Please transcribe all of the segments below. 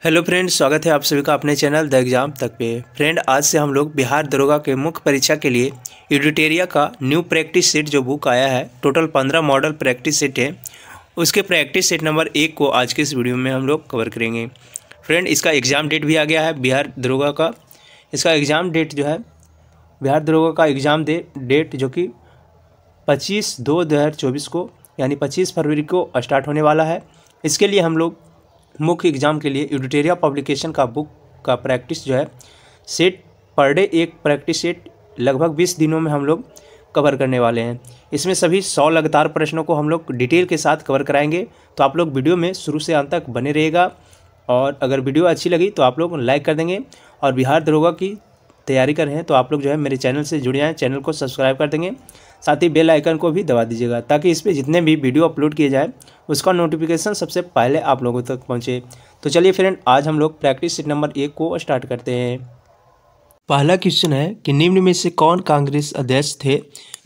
Hello friend, स्वागत है आप सभी का अपने चैनल द एग्जाम तक पे। फ्रेंड, आज से हम लोग बिहार दरोगा के मुख्य परीक्षा के लिए एडिटोरिया का न्यू प्रैक्टिस सेट जो बुक आया है, टोटल 15 मॉडल प्रैक्टिस सेट है, उसके प्रैक्टिस सेट नंबर 1 को आज के इस वीडियो में हम लोग कवर करेंगे। फ्रेंड, इसका एग्ज़ाम डेट भी आ गया है बिहार दरोगा का। इसका एग्ज़ाम डेट जो है, बिहार दरोगा का एग्ज़ाम डेट जो कि 25/2/2024 को यानी 25 फरवरी को स्टार्ट होने वाला है। इसके लिए हम लोग मुख्य एग्ज़ाम के लिए एडिटोरिया पब्लिकेशन का बुक का प्रैक्टिस जो है सेट पर डे एक प्रैक्टिस सेट लगभग 20 दिनों में हम लोग कवर करने वाले हैं। इसमें सभी 100 लगातार प्रश्नों को हम लोग डिटेल के साथ कवर कराएंगे, तो आप लोग वीडियो में शुरू से अंत तक बने रहिएगा। और अगर वीडियो अच्छी लगी तो आप लोग लाइक कर देंगे, और बिहार दरोगा की तैयारी कर रहे हैं तो आप लोग जो है मेरे चैनल से जुड़ जाएँ, चैनल को सब्सक्राइब कर देंगे, साथ ही बेल आइकन को भी दबा दीजिएगा ताकि इस पर जितने भी वीडियो अपलोड किए जाए उसका नोटिफिकेशन सबसे पहले आप लोगों तक पहुंचे। तो चलिए फ्रेंड, आज हम लोग प्रैक्टिस सेट नंबर 1 को स्टार्ट करते हैं। पहला क्वेश्चन है कि निम्न में से कौन कांग्रेस अध्यक्ष थे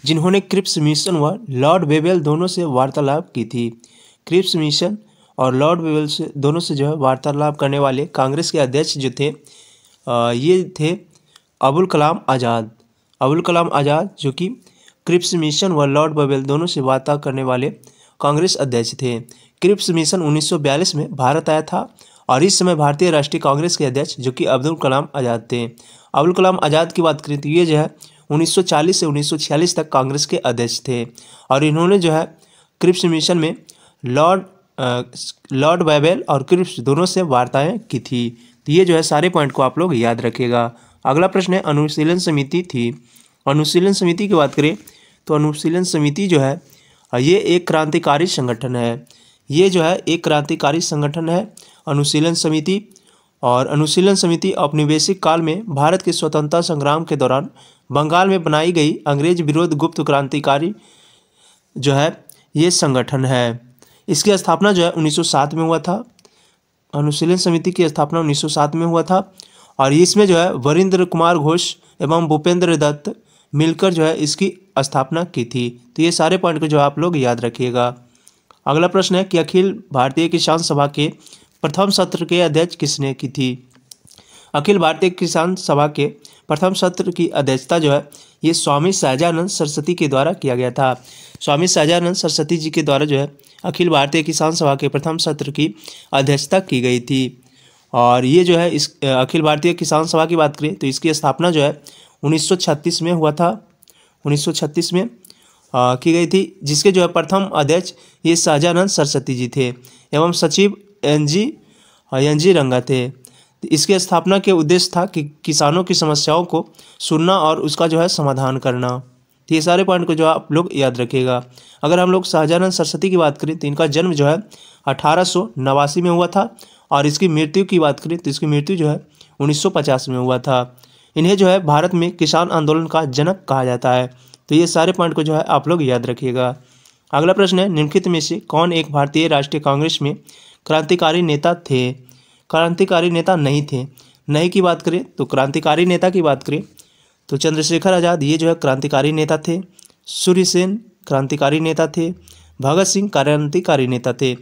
जिन्होंने क्रिप्स मिशन व लॉर्ड वेवेल दोनों से वार्तालाप की थी। क्रिप्स मिशन और लॉर्ड वेवेल से दोनों से जो है वार्तालाप करने वाले कांग्रेस के अध्यक्ष जो थे ये थे अबुल कलाम आज़ाद। अबुल कलाम आज़ाद जो कि क्रिप्स मिशन व लॉर्ड वेवेल दोनों से वार्ता करने वाले कांग्रेस अध्यक्ष थे। क्रिप्स मिशन 1942 में भारत आया था और इस समय भारतीय राष्ट्रीय कांग्रेस के अध्यक्ष जो कि अब्दुल कलाम आज़ाद थे। अबुल कलाम आज़ाद की बात करें तो ये जो है 1940 से 1946 तक कांग्रेस के अध्यक्ष थे, और इन्होंने जो है क्रिप्स मिशन में लॉर्ड वेवेल और क्रिप्स दोनों से वार्ताएं की थी। तो ये जो है सारे पॉइंट को आप लोग याद रखिएगा। अगला प्रश्न है अनुशीलन समिति थी। अनुशीलन समिति की बात करें तो अनुशीलन समिति जो है ये एक क्रांतिकारी संगठन है। ये जो है एक क्रांतिकारी संगठन है अनुशीलन समिति। और अनुशीलन समिति औपनिवेशिक काल में भारत के स्वतंत्रता संग्राम के दौरान बंगाल में बनाई गई अंग्रेज विरोध गुप्त क्रांतिकारी जो है ये संगठन है। इसकी स्थापना जो है 1907 में हुआ था। अनुशीलन समिति की स्थापना 1907 में हुआ था, और इसमें जो है वरिंद्र कुमार घोष एवं भूपेंद्र दत्त मिलकर जो है इसकी स्थापना की थी। तो ये सारे पॉइंट को जो आप लोग याद रखिएगा। अगला प्रश्न है कि अखिल भारतीय किसान सभा के प्रथम सत्र के अध्यक्ष किसने की थी। अखिल भारतीय किसान सभा के प्रथम सत्र की अध्यक्षता जो है ये स्वामी सहजानंद सरस्वती के द्वारा किया गया था। स्वामी सहजानंद सरस्वती जी के द्वारा जो है अखिल भारतीय किसान सभा के प्रथम सत्र की अध्यक्षता की गई थी। और ये जो है इस अखिल भारतीय किसान सभा की बात करें तो इसकी स्थापना जो है 1936 में हुआ था। 1936 में की गई थी, जिसके जो है प्रथम अध्यक्ष ये सहजानंद सरस्वती जी थे एवं सचिव एन जी रंगा थे। इसके स्थापना के उद्देश्य था कि किसानों की समस्याओं को सुनना और उसका जो है समाधान करना। तो ये सारे पॉइंट को जो आप लोग याद रखिएगा। अगर हम लोग सहजानंद सरस्वती की बात करें तो इनका जन्म जो है 1889 में हुआ था, और इसकी मृत्यु की बात करें तो इसकी मृत्यु जो है 1950 में हुआ था। इन्हें जो है भारत में किसान आंदोलन का जनक कहा जाता है। तो ये सारे पॉइंट को जो है आप लोग याद रखिएगा। अगला प्रश्न है निम्नलिखित में से कौन एक भारतीय राष्ट्रीय कांग्रेस में क्रांतिकारी नेता थे। क्रांतिकारी नेता नहीं थे। नहीं की बात करें तो क्रांतिकारी नेता की बात करें तो चंद्रशेखर आज़ाद ये जो है क्रांतिकारी नेता थे। सूर्य सेन क्रांतिकारी नेता थे। भगत सिंह क्रांतिकारी नेता थे,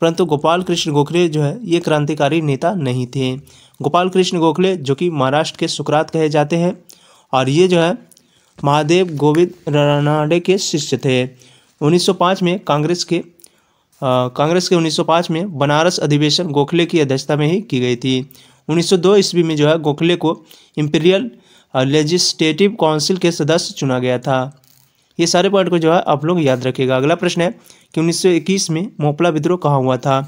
परंतु गोपाल कृष्ण गोखले जो है ये क्रांतिकारी नेता नहीं थे। गोपाल कृष्ण गोखले जो कि महाराष्ट्र के सुकरात कहे जाते हैं, और ये जो है महादेव गोविंद रानडे के शिष्य थे। 1905 में कांग्रेस के 1905 में बनारस अधिवेशन गोखले की अध्यक्षता में ही की गई थी। 1902 ईस्वी में जो है गोखले को इंपीरियल लेजिस्लेटिव काउंसिल के सदस्य चुना गया था। ये सारे पॉइंट को जो है आप लोग याद रखिएगा। अगला प्रश्न है कि 1921 में मोपला विद्रोह कहाँ हुआ था।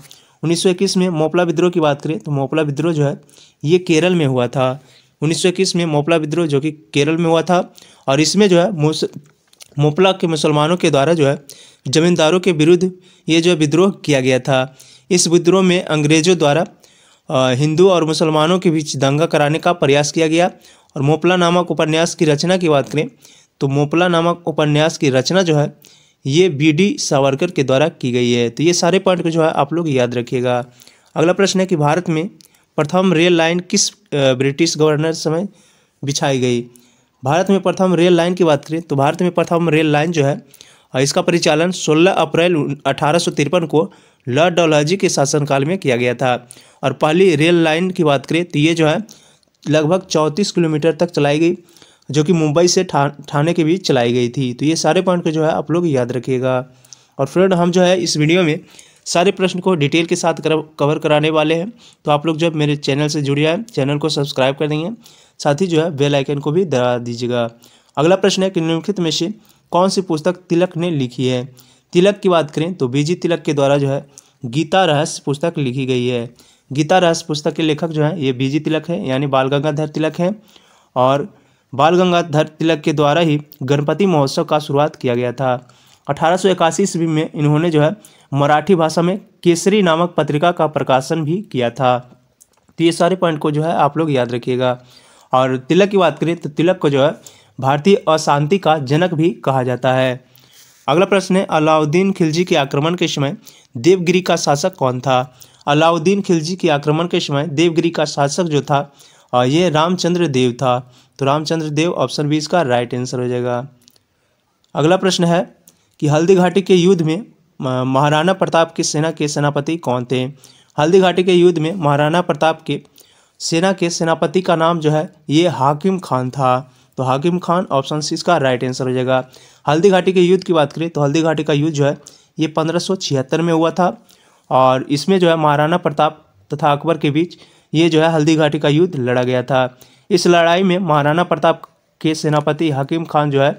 1921 में मोपला विद्रोह की बात करें तो मोपला विद्रोह जो है ये केरल में हुआ था। 1921 में मोपला विद्रोह जो कि केरल में हुआ था, और इसमें जो है मोपला के मुसलमानों के द्वारा जो है जमींदारों के विरुद्ध ये जो विद्रोह किया गया था। इस विद्रोह में अंग्रेजों द्वारा हिंदू और मुसलमानों के बीच दंगा कराने का प्रयास किया गया। और मोपला नामक उपन्यास की रचना की बात करें तो मोपला नामक उपन्यास की रचना जो है ये BD सावरकर के द्वारा की गई है। तो ये सारे पॉइंट को जो है आप लोग याद रखिएगा। अगला प्रश्न है कि भारत में प्रथम रेल लाइन किस ब्रिटिश गवर्नर समय बिछाई गई। भारत में प्रथम रेल लाइन की बात करें तो भारत में प्रथम रेल लाइन जो है और इसका परिचालन 16 अप्रैल 1853 को लॉर्ड डलहौजी के शासनकाल में किया गया था। और पहली रेल लाइन की बात करें तो ये जो है लगभग 34 किलोमीटर तक चलाई गई, जो कि मुंबई से ठाणे के बीच चलाई गई थी। तो ये सारे पॉइंट को जो है आप लोग याद रखिएगा। और फ्रेंड, हम जो है इस वीडियो में सारे प्रश्न को डिटेल के साथ कवर कराने वाले हैं। तो आप लोग जब मेरे चैनल से जुड़े हैं, चैनल को सब्सक्राइब कर देंगे, साथ ही जो है बेल आइकन को भी दबा दीजिएगा। अगला प्रश्न है कि निम्नलिखित में से कौन सी पुस्तक तिलक ने लिखी है। तिलक की बात करें तो बीजी तिलक के द्वारा जो है गीता रहस्य पुस्तक लिखी गई है। गीता रहस्य पुस्तक के लेखक जो है ये बीजी तिलक है, यानी बाल गंगाधर तिलक है। और बाल गंगाधर तिलक के द्वारा ही गणपति महोत्सव का शुरुआत किया गया था। 1881 ईस्वी में इन्होंने जो है मराठी भाषा में केसरी नामक पत्रिका का प्रकाशन भी किया था। तो ये सारे पॉइंट को जो है आप लोग याद रखिएगा। और तिलक की बात करें तो तिलक को जो है भारतीय अशांति का जनक भी कहा जाता है। अगला प्रश्न है अलाउद्दीन खिलजी के आक्रमण के समय देवगिरी का शासक कौन था। अलाउद्दीन खिलजी के आक्रमण के समय देवगिरी का शासक जो था ये रामचंद्र देव था। तो रामचंद्र देव ऑप्शन बी इसका राइट आंसर हो जाएगा। अगला प्रश्न है कि हल्दी घाटी के युद्ध में महाराणा प्रताप की सेना के सेनापति कौन थे। हल्दी घाटी के युद्ध में महाराणा प्रताप के सेना के सेनापति का नाम जो है ये हाकिम खान था। तो हाकिम खान ऑप्शन सी इसका राइट आंसर हो जाएगा। हल्दी घाटी के युद्ध की बात करें तो हल्दी घाटी का युद्ध जो है ये 1576 में हुआ था। और इसमें जो है महाराणा प्रताप तथा अकबर के बीच ये जो है हल्दी घाटी का युद्ध लड़ा गया था। इस लड़ाई में महाराणा प्रताप के सेनापति हाकिम खान जो है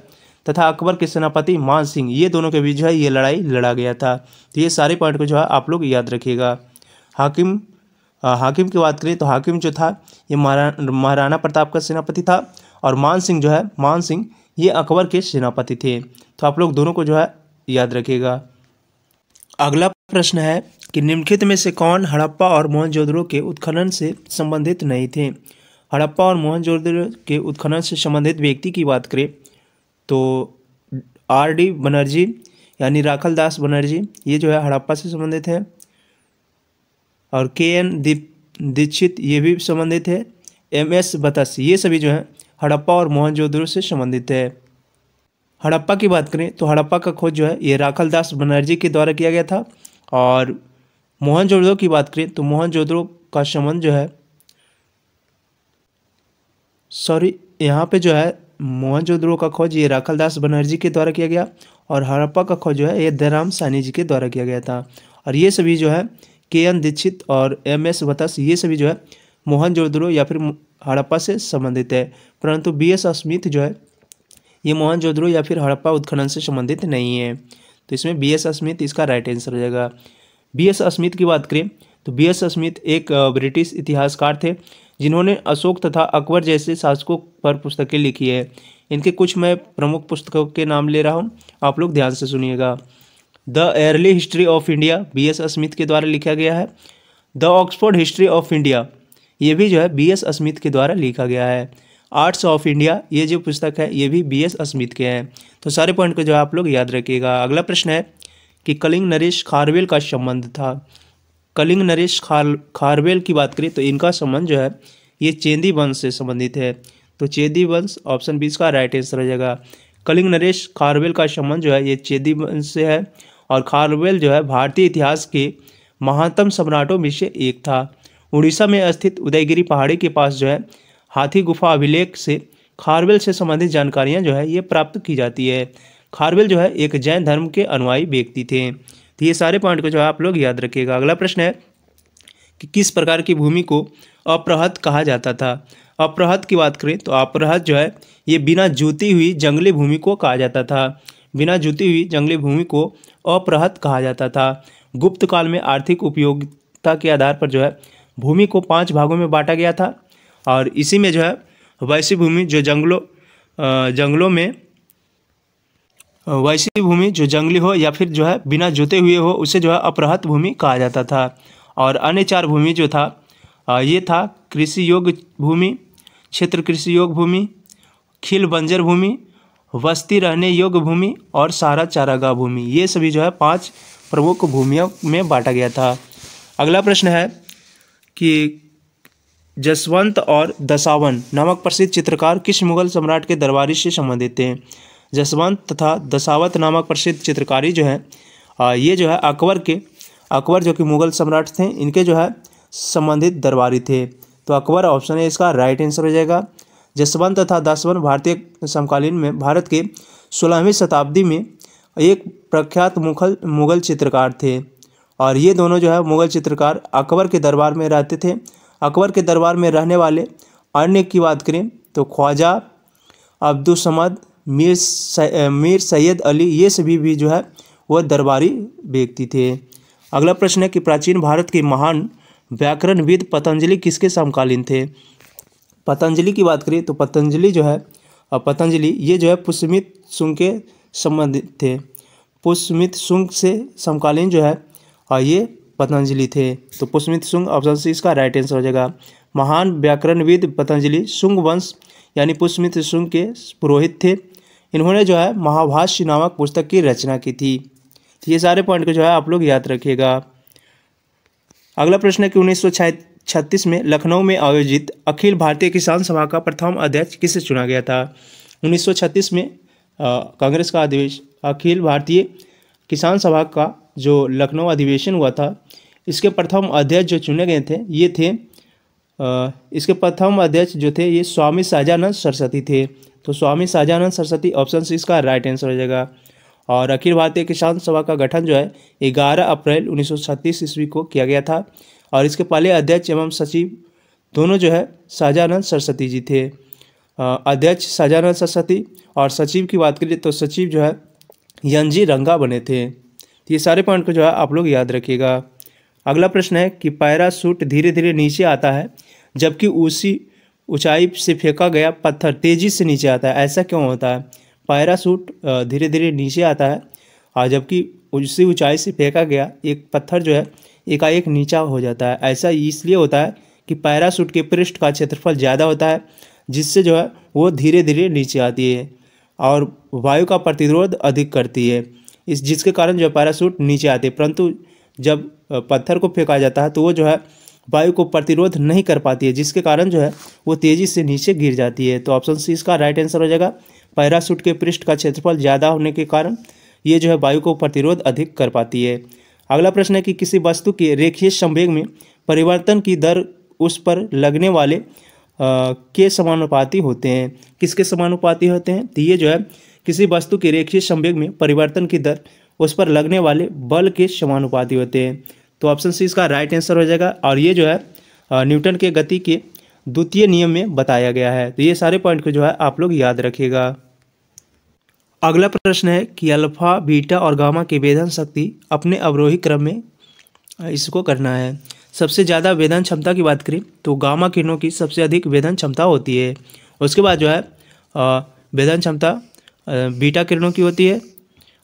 तथा अकबर के सेनापति मान सिंह, ये दोनों के बीच जो है ये लड़ाई लड़ा गया था। तो ये सारे पॉइंट को जो है आप लोग याद रखिएगा। हाकिम की बात करें तो हाकिम जो था ये महाराणा प्रताप का सेनापति था। और मान सिंह जो है मान सिंह ये अकबर के सेनापति थे। तो आप लोग दोनों को जो है याद रखिएगा। अगला प्रश्न है कि निम्नलिखित में से कौन हड़प्पा और मोहनजोदड़ो के उत्खनन से संबंधित नहीं थे। हड़प्पा और मोहनजोदड़ो के उत्खनन से संबंधित व्यक्ति की बात करें तो R.D. बनर्जी यानी राखल दास बनर्जी ये जो है हड़प्पा से संबंधित है। और K.N. दीक्षित ये भी संबंधित है। M.S. बतस ये सभी जो है हड़प्पा और मोहनजोदड़ो से संबंधित है। हड़प्पा की बात करें तो हड़प्पा का खोज जो है ये राखल दास बनर्जी के द्वारा किया गया था। और मोहनजोदड़ो की बात करें तो मोहनजोदड़ो का संबंध जो है यहाँ पे जो है मोहनजोदड़ो का खोज ये राखल दास बनर्जी के द्वारा किया गया। और हड़प्पा का खोज जो है ये दयाराम साहनी जी के द्वारा किया गया था। और ये सभी जो है K.N. दीक्षित और M.S. बतस ये सभी जो है मोहनजोदड़ो या फिर हड़प्पा से संबंधित है। परंतु B.S. स्मिथ जो है ये मोहनजोदड़ो या फिर हड़प्पा उत्खनन से संबंधित नहीं है। तो इसमें B.S. स्मिथ इसका राइट आंसर हो जाएगा। B.S. स्मिथ की बात करें तो B.S. स्मिथ एक ब्रिटिश इतिहासकार थे जिन्होंने अशोक तथा अकबर जैसे शासकों पर पुस्तकें लिखी है। इनके कुछ मैं प्रमुख पुस्तकों के नाम ले रहा हूँ, आप लोग ध्यान से सुनिएगा। The early history of India B.S. Smith के द्वारा लिखा गया है। The Oxford history of India ये भी जो है B.S. स्मिथ के द्वारा लिखा गया है। आर्ट्स ऑफ इंडिया ये जो पुस्तक है ये भी B.S. स्मिथ के हैं। तो सारे पॉइंट को जो आप लोग याद रखिएगा। अगला प्रश्न है कि कलिंग नरेश खारवेल का संबंध था। कलिंग नरेश खारवेल की बात करें तो इनका संबंध जो है ये चेदी वंश से संबंधित है। तो चेदी वंश ऑप्शन बी इसका राइट आंसर हो जाएगा। कलिंग नरेश खारवेल का संबंध जो है ये चेदी वंश से है। और खारवेल जो है भारतीय इतिहास के महानतम सम्राटों में से एक था। उड़ीसा में स्थित उदयगिरी पहाड़ी के पास जो है हाथी गुफा अभिलेख से खारवेल से संबंधित जानकारियां जो है ये प्राप्त की जाती है। खारवेल जो है एक जैन धर्म के अनुयायी व्यक्ति थे। तो ये सारे पॉइंट को जो है आप लोग याद रखिएगा। अगला प्रश्न है कि किस प्रकार की भूमि को अप्रहत कहा जाता था। अप्रहत की बात करें तो अप्रहत जो है ये बिना जोती हुई जंगली भूमि को कहा जाता था। बिना जोती हुई जंगली भूमि को अप्रहत कहा जाता था। गुप्त काल में आर्थिक उपयोगिता के आधार पर जो है भूमि को 5 भागों में बांटा गया था। और इसी में जो है वैसी भूमि जो जंगलों में वैसी भूमि जो जंगली हो या फिर जो है बिना जोते हुए हो उसे जो है अप्रहत भूमि कहा जाता था। और अन्य 4 भूमि जो था ये था कृषि योग्य भूमि, क्षेत्र कृषि योग्य भूमि, खिल बंजर भूमि, बस्ती रहने योग्य भूमि और सारा चारागाह भूमि। ये सभी जो है 5 प्रमुख भूमियों में बांटा गया था। अगला प्रश्न है कि जसवंत और दसावन नामक प्रसिद्ध चित्रकार किस मुगल सम्राट के दरबारी से संबंधित थे। जसवंत तथा दशावत नामक प्रसिद्ध चित्रकारी जो है ये जो है अकबर जो कि मुगल सम्राट थे, इनके जो है संबंधित दरबारी थे। तो अकबर ऑप्शन है इसका राइट आंसर हो जाएगा। जसवंत तथा दशावत भारतीय समकालीन में भारत के 16वीं शताब्दी में एक प्रख्यात मुगल चित्रकार थे, और ये दोनों जो है मुगल चित्रकार अकबर के दरबार में रहते थे। अकबर के दरबार में रहने वाले अन्य की बात करें तो ख्वाजा अब्दुल समद, मीर सैयद अली, ये सभी भी जो है वह दरबारी व्यक्ति थे। अगला प्रश्न है कि प्राचीन भारत के महान व्याकरणविद पतंजलि किसके समकालीन थे। पतंजलि की बात करें तो पतंजलि जो है ये जो है पुष्यमित शुंग के संबंधित थे। पुष्यमित शुंग से समकालीन जो है ये पतंजलि थे। तो पुष्यमित शुंग ऑप्शन सी इसका राइट आंसर हो जाएगा। महान व्याकरणविद पतंजलि शुंग वंश यानी पुष्यमित शुंग के पुरोहित थे। इन्होंने जो है महाभाष्य नामक पुस्तक की रचना की थी। तो ये सारे पॉइंट को जो है आप लोग याद रखिएगा। अगला प्रश्न है कि 1936 में लखनऊ में आयोजित अखिल भारतीय किसान सभा का प्रथम अध्यक्ष किसे चुना गया था। 1936 में कांग्रेस का अखिल भारतीय किसान सभा का जो लखनऊ अधिवेशन हुआ था, इसके प्रथम अध्यक्ष जो चुने गए थे ये थे इसके प्रथम अध्यक्ष जो थे ये स्वामी सहजानंद सरस्वती थे। तो स्वामी सहजानंद सरस्वती ऑप्शन सी इसका राइट आंसर हो जाएगा। और अखिल भारतीय किसान सभा का गठन जो है 11 अप्रैल 1936 ईस्वी को किया गया था, और इसके पहले अध्यक्ष एवं सचिव दोनों जो है सहजानंद सरस्वती जी थे। अध्यक्ष सहजानंद सरस्वती और सचिव की बात करें तो सचिव जो है एन.जी. रंगा बने थे। तो ये सारे पॉइंट को जो है आप लोग याद रखिएगा। अगला प्रश्न है कि पैराशूट धीरे धीरे नीचे आता है जबकि उसी ऊंचाई से फेंका गया पत्थर तेजी से नीचे आता है, ऐसा क्यों होता है। पैराशूट धीरे धीरे नीचे आता है और जबकि उसी ऊंचाई से फेंका गया एक पत्थर जो है एकाएक नीचा हो जाता है। ऐसा इसलिए होता है कि पैराशूट के पृष्ठ का क्षेत्रफल ज़्यादा होता है, जिससे जो है वो धीरे धीरे नीचे आती है और वायु का प्रतिरोध अधिक करती है, जिसके कारण जो पैराशूट नीचे आते हैं। परंतु जब पत्थर को फेंका जाता है तो वो जो है वायु को प्रतिरोध नहीं कर पाती है, जिसके कारण जो है वो तेज़ी से नीचे गिर जाती है। तो ऑप्शन सी इसका राइट आंसर हो जाएगा। पैराशूट के पृष्ठ का क्षेत्रफल ज़्यादा होने के कारण ये जो है वायु को प्रतिरोध अधिक कर पाती है। अगला प्रश्न है कि किसी वस्तु के रेखीय संवेग में परिवर्तन की दर उस पर लगने वाले के समानुपाती होते हैं। किसके समानुपाती होते हैं। तो ये जो है किसी वस्तु के रेखीय संवेग में परिवर्तन की दर उस पर लगने वाले बल के समानुपाती होते हैं। तो ऑप्शन सी इसका राइट आंसर हो जाएगा, और ये जो है न्यूटन के गति के द्वितीय नियम में बताया गया है। तो ये सारे पॉइंट को जो है आप लोग याद रखिएगा। अगला प्रश्न है कि अल्फा, बीटा और गामा की वेधन शक्ति अपने अवरोही क्रम में इसको करना है। सबसे ज़्यादा वेधन क्षमता की बात करें तो गामा किरणों की सबसे अधिक वेधन क्षमता होती है। उसके बाद जो है वेधन क्षमता बीटा किरणों की होती है,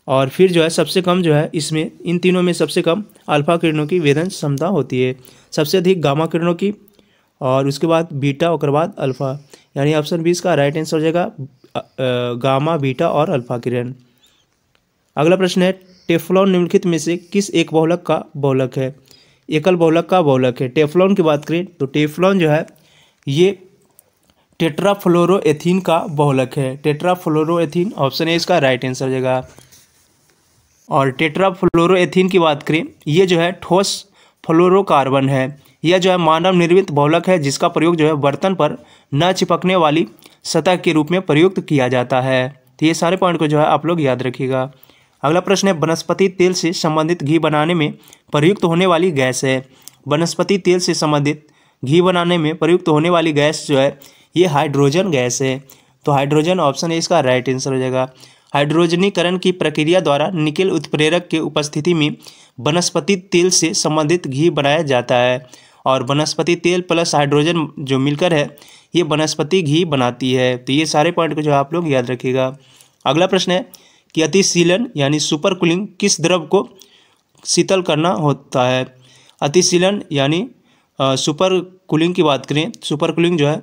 और फिर जो है सबसे कम जो है इसमें इन तीनों में सबसे कम अल्फा किरणों की वेधन क्षमता होती है। सबसे अधिक गामा किरणों की, और उसके बाद बीटा और बाद अल्फा, यानी ऑप्शन 20 का राइट आंसर हो जाएगा गामा, बीटा और अल्फा किरण। अगला प्रश्न है टेफ्लॉन निम्नलिखित में से किस एक बहुलक का बहुलक है। एकल बहुलक का बहुलक है। टेफ्लॉन की बात करें तो टेफ्लॉन जो है ये टेट्राफ्लोरोएथीन का बहुलक है। टेट्राफ्लोरोएथीन ऑप्शन ए इसका राइट आंसर हो जाएगा। और टेट्राफ्लोरोएथीन की बात करें ये जो है ठोस फ्लोरोकार्बन है। यह जो है मानव निर्मित बहुलक है, जिसका प्रयोग जो है बर्तन पर न चिपकने वाली सतह के रूप में प्रयुक्त किया जाता है। तो ये सारे पॉइंट को जो है आप लोग याद रखिएगा। अगला प्रश्न है वनस्पति तेल से संबंधित घी बनाने में प्रयुक्त होने वाली गैस है। वनस्पति तेल से संबंधित घी बनाने में प्रयुक्त होने वाली गैस जो है ये हाइड्रोजन गैस है। तो हाइड्रोजन ऑप्शन है इसका राइट आंसर हो जाएगा। हाइड्रोजनीकरण की प्रक्रिया द्वारा निकेल उत्प्रेरक के उपस्थिति में वनस्पति तेल से संबंधित घी बनाया जाता है, और वनस्पति तेल प्लस हाइड्रोजन जो मिलकर है ये वनस्पति घी बनाती है। तो ये सारे पॉइंट को जो आप लोग याद रखिएगा। अगला प्रश्न है कि अतिशीलन यानी सुपर कूलिंग किस द्रव को शीतल करना होता है। अतिशीलन यानी सुपर कूलिंग की बात करें, सुपर कूलिंग जो है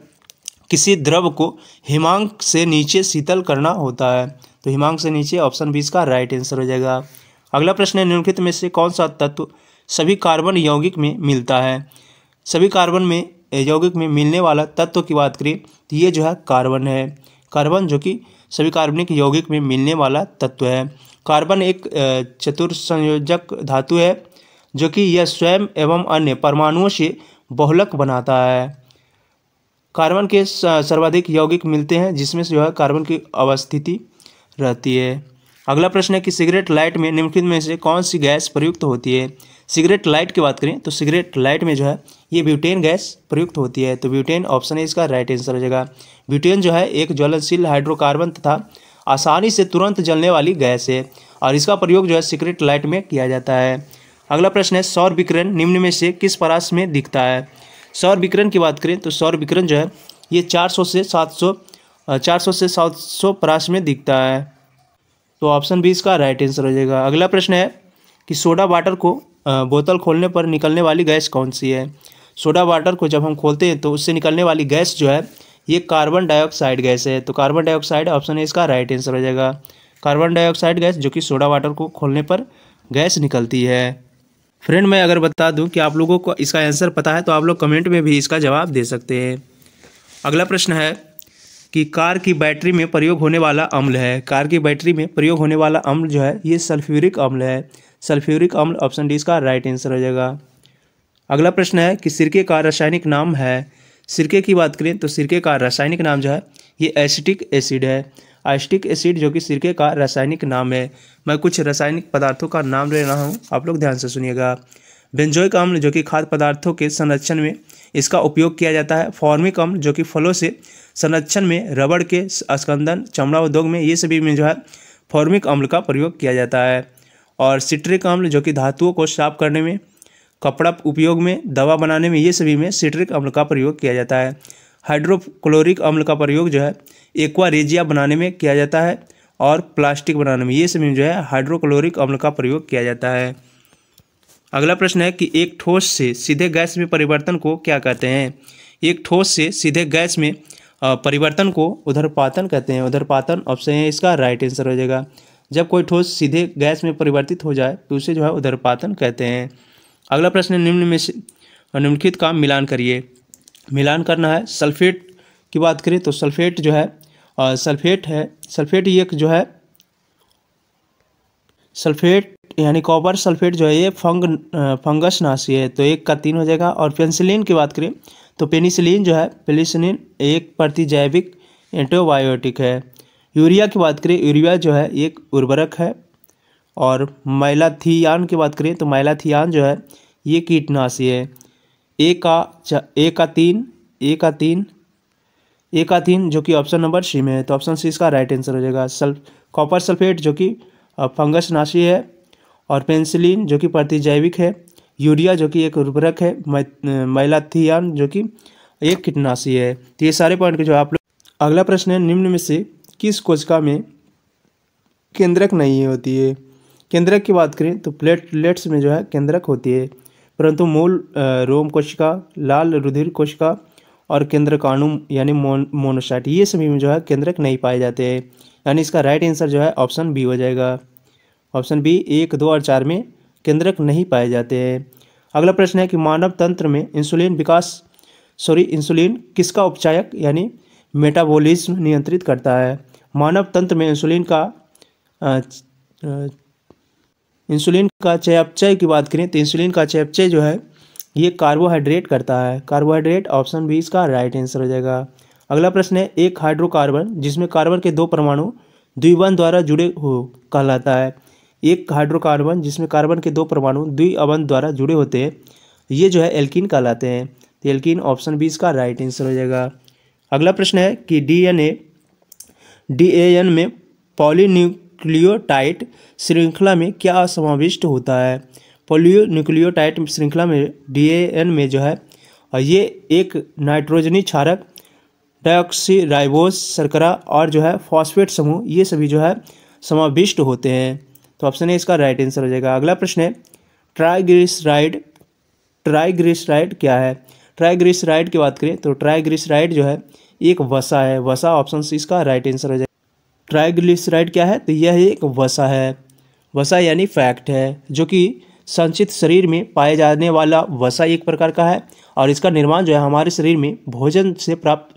किसी द्रव को हिमांक से नीचे शीतल करना होता है। तो हिमांक से नीचे ऑप्शन 20 का राइट आंसर हो जाएगा। अगला प्रश्न है निम्नलिखित में से कौन सा तत्व सभी कार्बन यौगिक में मिलता है। सभी कार्बन में यौगिक में मिलने वाला तत्व की बात करें तो ये जो है कार्बन है। कार्बन जो कि सभी कार्बनिक यौगिक में मिलने वाला तत्व है। कार्बन एक चतुर्संयोजक धातु है जो कि यह स्वयं एवं अन्य परमाणुओं से बहुलक बनाता है। कार्बन के सर्वाधिक यौगिक मिलते हैं जिसमें से जो है कार्बन की अवस्थिति रहती है। अगला प्रश्न है कि सिगरेट लाइट में निम्नलिखित में से कौन सी गैस प्रयुक्त होती है। सिगरेट लाइट की बात करें तो सिगरेट लाइट में जो है ये ब्यूटेन गैस प्रयुक्त होती है। तो ब्यूटेन ऑप्शन है इसका राइट आंसर हो जाएगा। ब्यूटेन जो है एक ज्वलनशील हाइड्रोकार्बन तथा आसानी से तुरंत जलने वाली गैस है और इसका प्रयोग जो है सिगरेट लाइट में किया जाता है। अगला प्रश्न है सौर विकिरण निम्न में से किस परास में दिखता है। सौर विकिरण की बात करें तो सौर विकिरण जो है ये 400 से 700 परास में दिखता है। तो ऑप्शन बी इसका राइट आंसर हो जाएगा। अगला प्रश्न है कि सोडा वाटर को बोतल खोलने पर निकलने वाली गैस कौन सी है। सोडा वाटर को जब हम खोलते हैं तो उससे निकलने वाली गैस जो है ये कार्बन डाइऑक्साइड गैस है। तो कार्बन डाइऑक्साइड ऑप्शन है इसका राइट आंसर हो जाएगा। कार्बन डाइऑक्साइड गैस जो कि सोडा वाटर को खोलने पर गैस निकलती है। फ्रेंड मैं अगर बता दूं कि आप लोगों को इसका आंसर पता है तो आप लोग कमेंट में भी इसका जवाब दे सकते हैं। अगला प्रश्न है कि कार की बैटरी में प्रयोग होने वाला अम्ल है। कार की बैटरी में प्रयोग होने वाला अम्ल जो है ये सल्फ्यूरिक अम्ल है। सल्फ्यूरिक अम्ल ऑप्शन डी इसका राइट आंसर हो जाएगा। अगला प्रश्न है कि सिरके का रासायनिक नाम है। सिरके की बात करें तो सिरके का रासायनिक नाम जो है ये एसिटिक एसिड है। एसिटिक एसिड जो कि सिरके का रासायनिक नाम है। मैं कुछ रासायनिक पदार्थों का नाम ले रहा हूँ, आप लोग ध्यान से सुनिएगा। बेंजोइक अम्ल जो कि खाद्य पदार्थों के संरक्षण में इसका उपयोग किया जाता है। फॉर्मिक अम्ल जो कि फलों से संरक्षण में, रबड़ के अस्कंदन, चमड़ा उद्योग में, ये सभी में जो है फॉर्मिक अम्ल का प्रयोग किया जाता है। और सिट्रिक अम्ल जो कि धातुओं को साफ करने में, कपड़ा उपयोग में, दवा बनाने में, ये सभी में सिट्रिक अम्ल का प्रयोग किया जाता है। हाइड्रोक्लोरिक अम्ल का प्रयोग जो है एक्वा रेजिया बनाने में किया जाता है और प्लास्टिक बनाने में, ये सभी में जो है हाइड्रोक्लोरिक अम्ल का प्रयोग किया जाता है। अगला प्रश्न है कि एक ठोस से सीधे गैस में परिवर्तन को क्या कहते हैं। एक ठोस से सीधे गैस में परिवर्तन को उदरपातन कहते हैं। उदरपातन ऑप्शन है इसका राइट आंसर हो जाएगा। जब कोई ठोस सीधे गैस में परिवर्तित हो जाए तो उसे जो है उदरपातन कहते हैं। अगला प्रश्न निम्न में से निम्नलिखित का मिलान करिए। मिलान करना है। सल्फेट की बात करें तो सल्फेट जो है सल्फेट एक जो है सल्फेट यानी कॉपर सल्फेट जो है ये फंगस नाशी है। तो 1 का 3 हो जाएगा। और पेनिसिलिन की बात करें तो पेनिसिलिन जो है पेनिसिलिन एक प्रतिजैविक एंटीबायोटिक है। यूरिया की बात करें, यूरिया जो है एक उर्वरक है। और मैलाथियान की बात करें तो मैलाथियान जो है ये कीटनाशी है। 1 का 3 जो कि ऑप्शन नंबर सी में है। तो ऑप्शन सी इसका राइट आंसर हो जाएगा। कॉपर सल्फेट जो कि फंगस नाशी है और पेनिसिलिन जो कि प्रतिजैविक है, यूरिया जो कि एक उर्वरक है, मैलाथियान जो कि एक कीटनाशी है। तो ये सारे पॉइंट के जो आप लोग। अगला प्रश्न है निम्न में से किस कोशिका में केंद्रक नहीं होती है। केंद्रक की बात करें तो प्लेटलेट्स में जो है केंद्रक होती है, परंतु मूल रोम कोशिका, लाल रुधिर कोशिका और केंद्रकाणु यानी मोनोसाइट, ये सभी में जो है केंद्रक नहीं पाए जाते हैं। यानी इसका राइट आंसर जो है ऑप्शन बी हो जाएगा। ऑप्शन बी 1, 2 और 4 में केंद्रक नहीं पाए जाते हैं। अगला प्रश्न है कि मानव तंत्र में इंसुलिन किसका उपचायक यानी मेटाबॉलिज्म नियंत्रित करता है। मानव तंत्र में इंसुलिन का चयापचय की बात करें तो इंसुलिन का चयापचय जो है ये कार्बोहाइड्रेट करता है। कार्बोहाइड्रेट ऑप्शन बी इसका राइट आंसर हो जाएगा। अगला प्रश्न है एक हाइड्रोकार्बन जिसमें कार्बन के 2 परमाणु द्विबंध द्वारा जुड़े हो कहलाता है। एक हाइड्रोकार्बन जिसमें कार्बन के 2 परमाणु द्विबंध द्वारा जुड़े होते हैं ये जो है एल्कीन कहलाते हैं। तो एल्कीन ऑप्शन बी इसका राइट आंसर हो जाएगा। अगला प्रश्न है कि डीएन में पॉलीन्यूक्लियोटाइड श्रृंखला में क्या समाविष्ट होता है। पॉलीन्यूक्लियोटाइड श्रृंखला में डीएन में जो है ये एक नाइट्रोजनी क्षारक, डायऑक्सीराइबोज शर्करा और जो है फॉस्फेट समूह ये सभी जो है समाविष्ट होते हैं। तो ऑप्शन ए इसका राइट आंसर हो जाएगा। अगला प्रश्न है ट्राइग्लिसराइड क्या है। ट्राइग्लिसराइड की बात करें तो ट्राइग्लिसराइड जो है एक वसा है। वसा ऑप्शन सी इसका राइट आंसर हो जाएगा। ट्राइग्लिसराइड क्या है तो यह एक वसा है। वसा यानी फैक्ट है जो कि संचित शरीर में पाए जाने वाला वसा एक प्रकार का है और इसका निर्माण जो है हमारे शरीर में भोजन से प्राप्त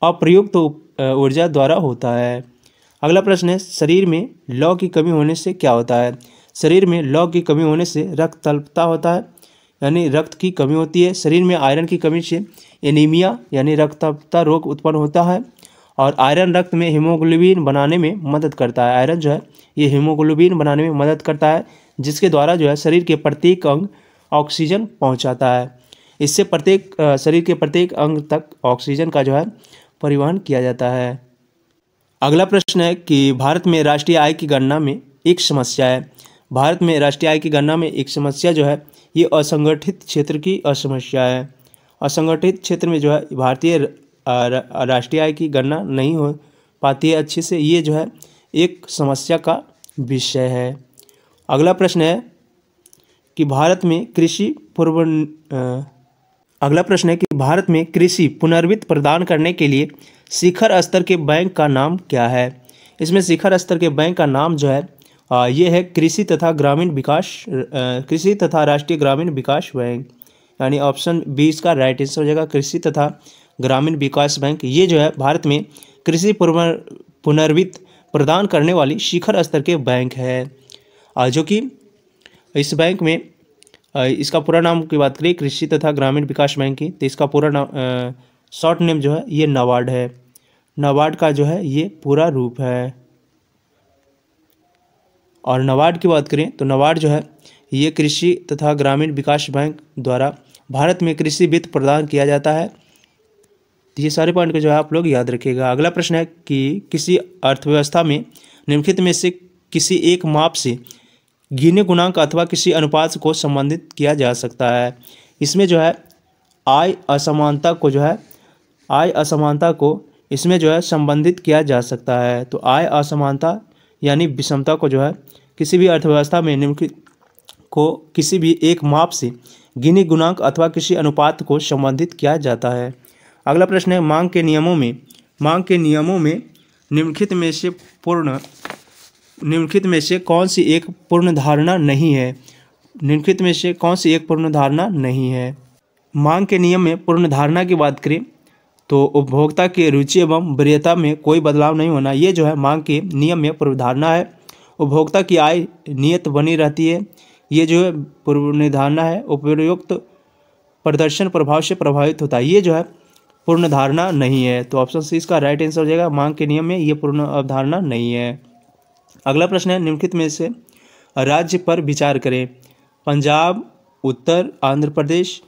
अप्रयुक्त ऊर्जा द्वारा होता है। अगला प्रश्न है, शरीर में लौह की कमी होने से क्या होता है? शरीर में लौह की कमी होने से रक्त अल्पता होता है, यानी रक्त की कमी होती है। शरीर में आयरन की कमी से एनीमिया यानी रक्त अल्पता रोग उत्पन्न होता है। और आयरन रक्त में हीमोग्लोबिन बनाने में मदद करता है। आयरन जो है ये हीमोग्लोबिन बनाने में मदद करता है, जिसके द्वारा जो है शरीर के प्रत्येक अंग ऑक्सीजन पहुंचाता है। इससे प्रत्येक शरीर के प्रत्येक अंग तक ऑक्सीजन का जो है परिवहन किया जाता है। अगला प्रश्न है कि भारत में राष्ट्रीय आय की गणना में एक समस्या है। भारत में राष्ट्रीय आय की गणना में एक समस्या जो है ये असंगठित क्षेत्र की असमस्या है। असंगठित क्षेत्र में जो है भारतीय राष्ट्रीय आय की गणना नहीं हो पाती है अच्छे से, ये जो है एक समस्या का विषय है। अगला प्रश्न है कि भारत में कृषि पुनर्वित्त प्रदान करने के लिए शिखर स्तर के बैंक का नाम क्या है? इसमें शिखर स्तर के बैंक का नाम जो है ये है कृषि तथा राष्ट्रीय ग्रामीण विकास बैंक, यानी ऑप्शन 20 का राइट आंसर हो जाएगा, कृषि तथा ग्रामीण विकास बैंक। ये जो है भारत में कृषि पुनर्वित्त प्रदान करने वाली शिखर स्तर के बैंक है, जो कि इस बैंक में इसका पूरा नाम की बात करें कृषि तथा ग्रामीण विकास बैंक की, तो इसका पूरा नाम शॉर्ट नेम जो है ये नाबार्ड है। नाबार्ड का जो है ये पूरा रूप है। और नाबार्ड की बात करें तो नाबार्ड जो है ये कृषि तथा ग्रामीण विकास बैंक द्वारा भारत में कृषि वित्त प्रदान किया जाता है। तो ये सारे पॉइंट को जो है आप लोग याद रखिएगा। अगला प्रश्न है कि किसी अर्थव्यवस्था में निम्नलिखित में से किसी एक माप से गिने गुणांक अथवा किसी अनुपात को संबंधित किया जा सकता है। इसमें जो है आय असमानता को इसमें जो है संबंधित किया जा सकता है। तो आय असमानता यानी विषमता को जो है किसी भी अर्थव्यवस्था में निम्नलिखित को किसी भी एक माप से गिने गुणांक अथवा किसी अनुपात को संबंधित किया जाता है। अगला प्रश्न है, मांग के नियमों में निम्नलिखित में से कौन सी एक पूर्ण धारणा नहीं है? निम्नलिखित में से कौन सी एक पूर्ण धारणा नहीं है? मांग के नियम में पूर्ण धारणा की बात करें तो उपभोक्ता की रुचि एवं वरीयता में कोई बदलाव नहीं होना, ये जो है मांग के नियम में पूर्व धारणा है। उपभोक्ता की आय नियत बनी रहती है, ये जो है पूर्व निर्धारणा है। उपयुक्त प्रदर्शन प्रभाव से प्रभावित होता है, ये जो है पूर्ण धारणा नहीं है। तो ऑप्शन सी इसका राइट आंसर हो जाएगा, मांग के नियम में ये पूर्ण अवधारणा नहीं है। अगला प्रश्न है, निम्नलिखित में से राज्य पर विचार करें। पंजाब, उत्तर, आंध्र प्रदेश,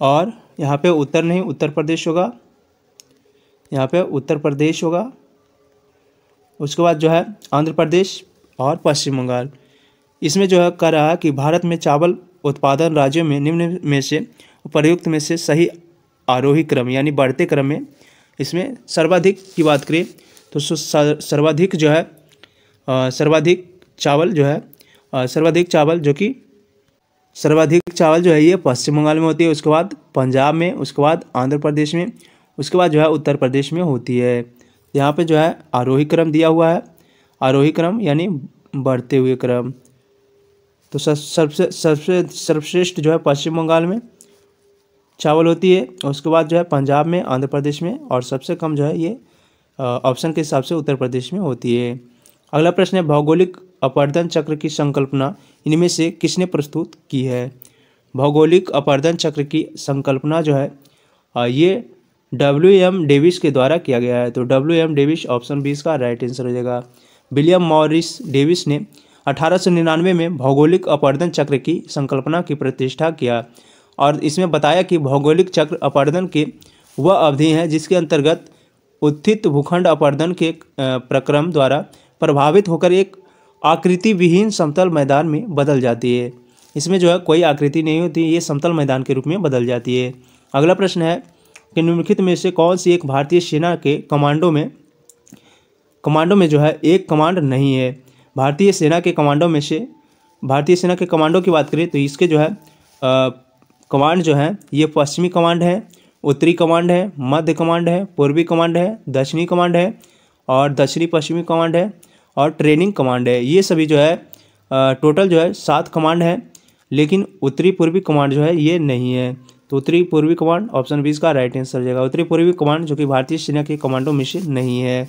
और यहाँ पे उत्तर नहीं उत्तर प्रदेश होगा, यहाँ पे उत्तर प्रदेश होगा। उसके बाद जो है आंध्र प्रदेश और पश्चिम बंगाल। इसमें जो है कह रहा है कि भारत में चावल उत्पादन राज्यों में निम्न में से प्रयुक्त में से सही आरोही क्रम यानी बढ़ते क्रम में इसमें सर्वाधिक की बात करें तो सर्वाधिक जो है सर्वाधिक चावल जो है ये पश्चिम बंगाल में होती है, उसके बाद पंजाब में, उसके बाद आंध्र प्रदेश में, उसके बाद जो है उत्तर प्रदेश में होती है। यहाँ पे जो है आरोही क्रम दिया हुआ है, आरोही क्रम यानी बढ़ते हुए क्रम। तो सबसे सर्वश्रेष्ठ जो है पश्चिम बंगाल में चावल होती है, उसके बाद जो है पंजाब में, आंध्र प्रदेश में, और सबसे कम जो है ये ऑप्शन के हिसाब से उत्तर प्रदेश में होती है। अगला प्रश्न है, भौगोलिक अपवर्तन चक्र की संकल्पना इनमें से किसने प्रस्तुत की है? भौगोलिक अपवर्तन चक्र की संकल्पना जो है ये W.M. डेविस के द्वारा किया गया है। तो W.M. डेविस ऑप्शन 20 का राइट आंसर हो जाएगा। विलियम मॉरिस डेविस ने 1899 में भौगोलिक अपवर्तन चक्र की संकल्पना की प्रतिष्ठा किया और इसमें बताया कि भौगोलिक चक्र अपवर्तन के वह अवधि है जिसके अंतर्गत उत्थित भूखंड अपवर्तन के प्रक्रम द्वारा प्रभावित होकर एक आकृति विहीन समतल मैदान में बदल जाती है। इसमें जो है कोई आकृति नहीं होती, ये समतल मैदान के रूप में बदल जाती है। अगला प्रश्न है कि निम्नलिखित में से कौन सी एक भारतीय सेना के कमांडो में जो है एक कमांड नहीं है? भारतीय सेना के कमांडो की बात करें तो इसके जो है कमांड जो है ये पश्चिमी कमांड है, उत्तरी कमांड है, मध्य कमांड है, पूर्वी कमांड है, दक्षिणी कमांड है और दक्षिणी पश्चिमी कमांड है और ट्रेनिंग कमांड है। ये सभी जो है टोटल जो है 7 कमांड है, लेकिन उत्तरी पूर्वी कमांड जो है ये नहीं है। तो उत्तरी पूर्वी कमांड ऑप्शन 20 का राइट आंसर हो जाएगा। उत्तरी पूर्वी कमांड जो कि भारतीय सेना के कमांडो में से नहीं है।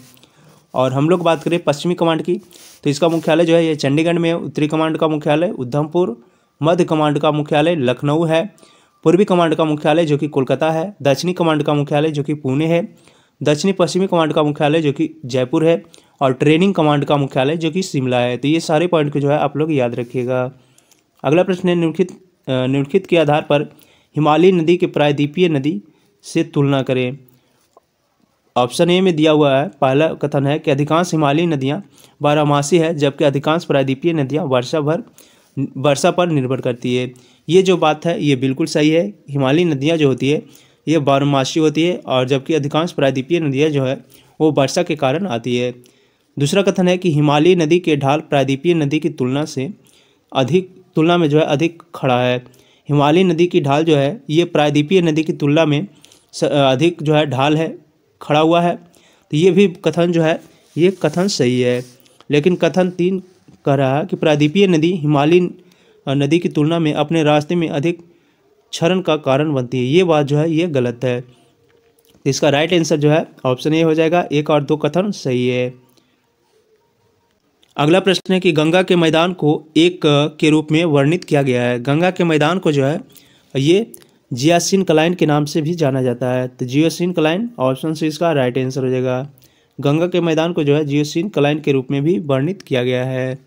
और हम लोग बात करें पश्चिमी कमांड की, तो इसका मुख्यालय जो है ये चंडीगढ़ में है। उत्तरी कमांड का मुख्यालय उधमपुर, मध्य कमांड का मुख्यालय लखनऊ है, पूर्वी कमांड का मुख्यालय जो कि कोलकाता है, दक्षिणी कमांड का मुख्यालय जो कि पुणे है, दक्षिणी पश्चिमी कमांड का मुख्यालय जो कि जयपुर है, और ट्रेनिंग कमांड का मुख्यालय जो कि शिमला है। तो ये सारे पॉइंट को जो है आप लोग याद रखिएगा। अगला प्रश्न है निम्नलिखित के आधार पर हिमालयी नदी के प्रायद्वीपीय नदी से तुलना करें। ऑप्शन ए में दिया हुआ है, पहला कथन है कि अधिकांश हिमालयी नदियाँ बारहमासी है, जबकि अधिकांश प्रायद्वीपीय नदियाँ वर्षा पर निर्भर करती है। ये जो बात है ये बिल्कुल सही है। हिमालयी नदियाँ जो होती है ये बारहमासी होती है, और जबकि अधिकांश प्रायद्वीपीय नदियाँ जो है वो वर्षा के कारण आती है। दूसरा कथन है कि हिमालयी नदी के ढाल प्रायद्वीपीय नदी की तुलना में जो है अधिक खड़ा है। हिमालयी नदी की ढाल जो है ये प्रायद्वीपीय नदी की तुलना में अधिक जो है ढाल है, खड़ा हुआ है। तो ये भी कथन जो है ये कथन सही है। लेकिन कथन 3 कह रहा है कि प्रायद्वीपीय नदी हिमालयी नदी की तुलना में अपने रास्ते में अधिक क्षरण का कारण बनती है। ये बात जो है ये गलत है। इसका राइट आंसर जो है ऑप्शन ए हो जाएगा। 1 और 2 कथन सही है। अगला प्रश्न है कि गंगा के मैदान को एक के रूप में वर्णित किया गया है। गंगा के मैदान को जो है ये जियासिन क्लाइन के नाम से भी जाना जाता है। तो जियासिन क्लाइन ऑप्शन से इसका राइट आंसर हो जाएगा। गंगा के मैदान को जो है जियासिन क्लाइन के रूप में भी वर्णित किया गया है।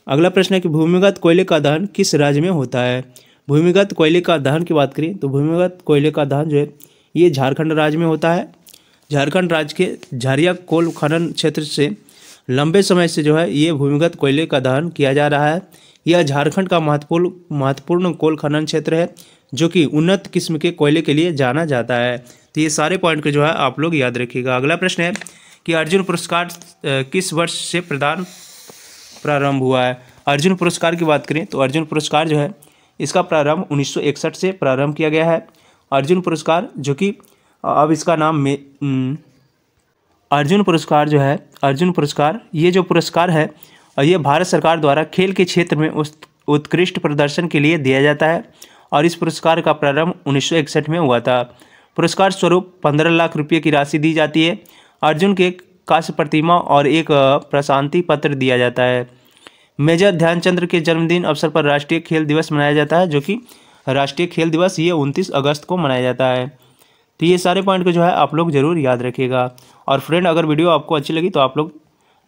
अगला प्रश्न है कि भूमिगत कोयले का दहन किस राज्य में होता है। भूमिगत कोयले का दहन की बात करें तो भूमिगत कोयले का दहन जो है ये झारखंड राज्य में होता है। झारखंड राज्य के झरिया कोल खनन क्षेत्र से लंबे समय से जो है ये भूमिगत कोयले का दहन किया जा रहा है। यह झारखंड का महत्वपूर्ण कोल खनन क्षेत्र है जो कि उन्नत किस्म के कोयले के लिए जाना जाता है। तो ये सारे पॉइंट को जो है आप लोग याद रखिएगा। अगला प्रश्न है कि अर्जुन पुरस्कार किस वर्ष से प्रारंभ हुआ है। अर्जुन पुरस्कार की बात करें तो अर्जुन पुरस्कार जो है इसका प्रारंभ 1961 से प्रारंभ किया गया है। अर्जुन पुरस्कार जो कि अब इसका नाम अर्जुन पुरस्कार जो है अर्जुन पुरस्कार ये जो पुरस्कार है ये भारत सरकार द्वारा खेल के क्षेत्र में उत्कृष्ट प्रदर्शन के लिए दिया जाता है, और इस पुरस्कार का प्रारंभ 1961 में हुआ था। पुरस्कार स्वरूप 15 लाख रुपये की राशि दी जाती है। अर्जुन के कांस्य प्रतिमा और एक प्रशांति पत्र दिया जाता है। मेजर ध्यानचंद के जन्मदिन अवसर पर राष्ट्रीय खेल दिवस मनाया जाता है, जो कि राष्ट्रीय खेल दिवस ये 29 अगस्त को मनाया जाता है। तो ये सारे पॉइंट को जो है आप लोग जरूर याद रखिएगा। और फ्रेंड अगर वीडियो आपको अच्छी लगी तो आप लोग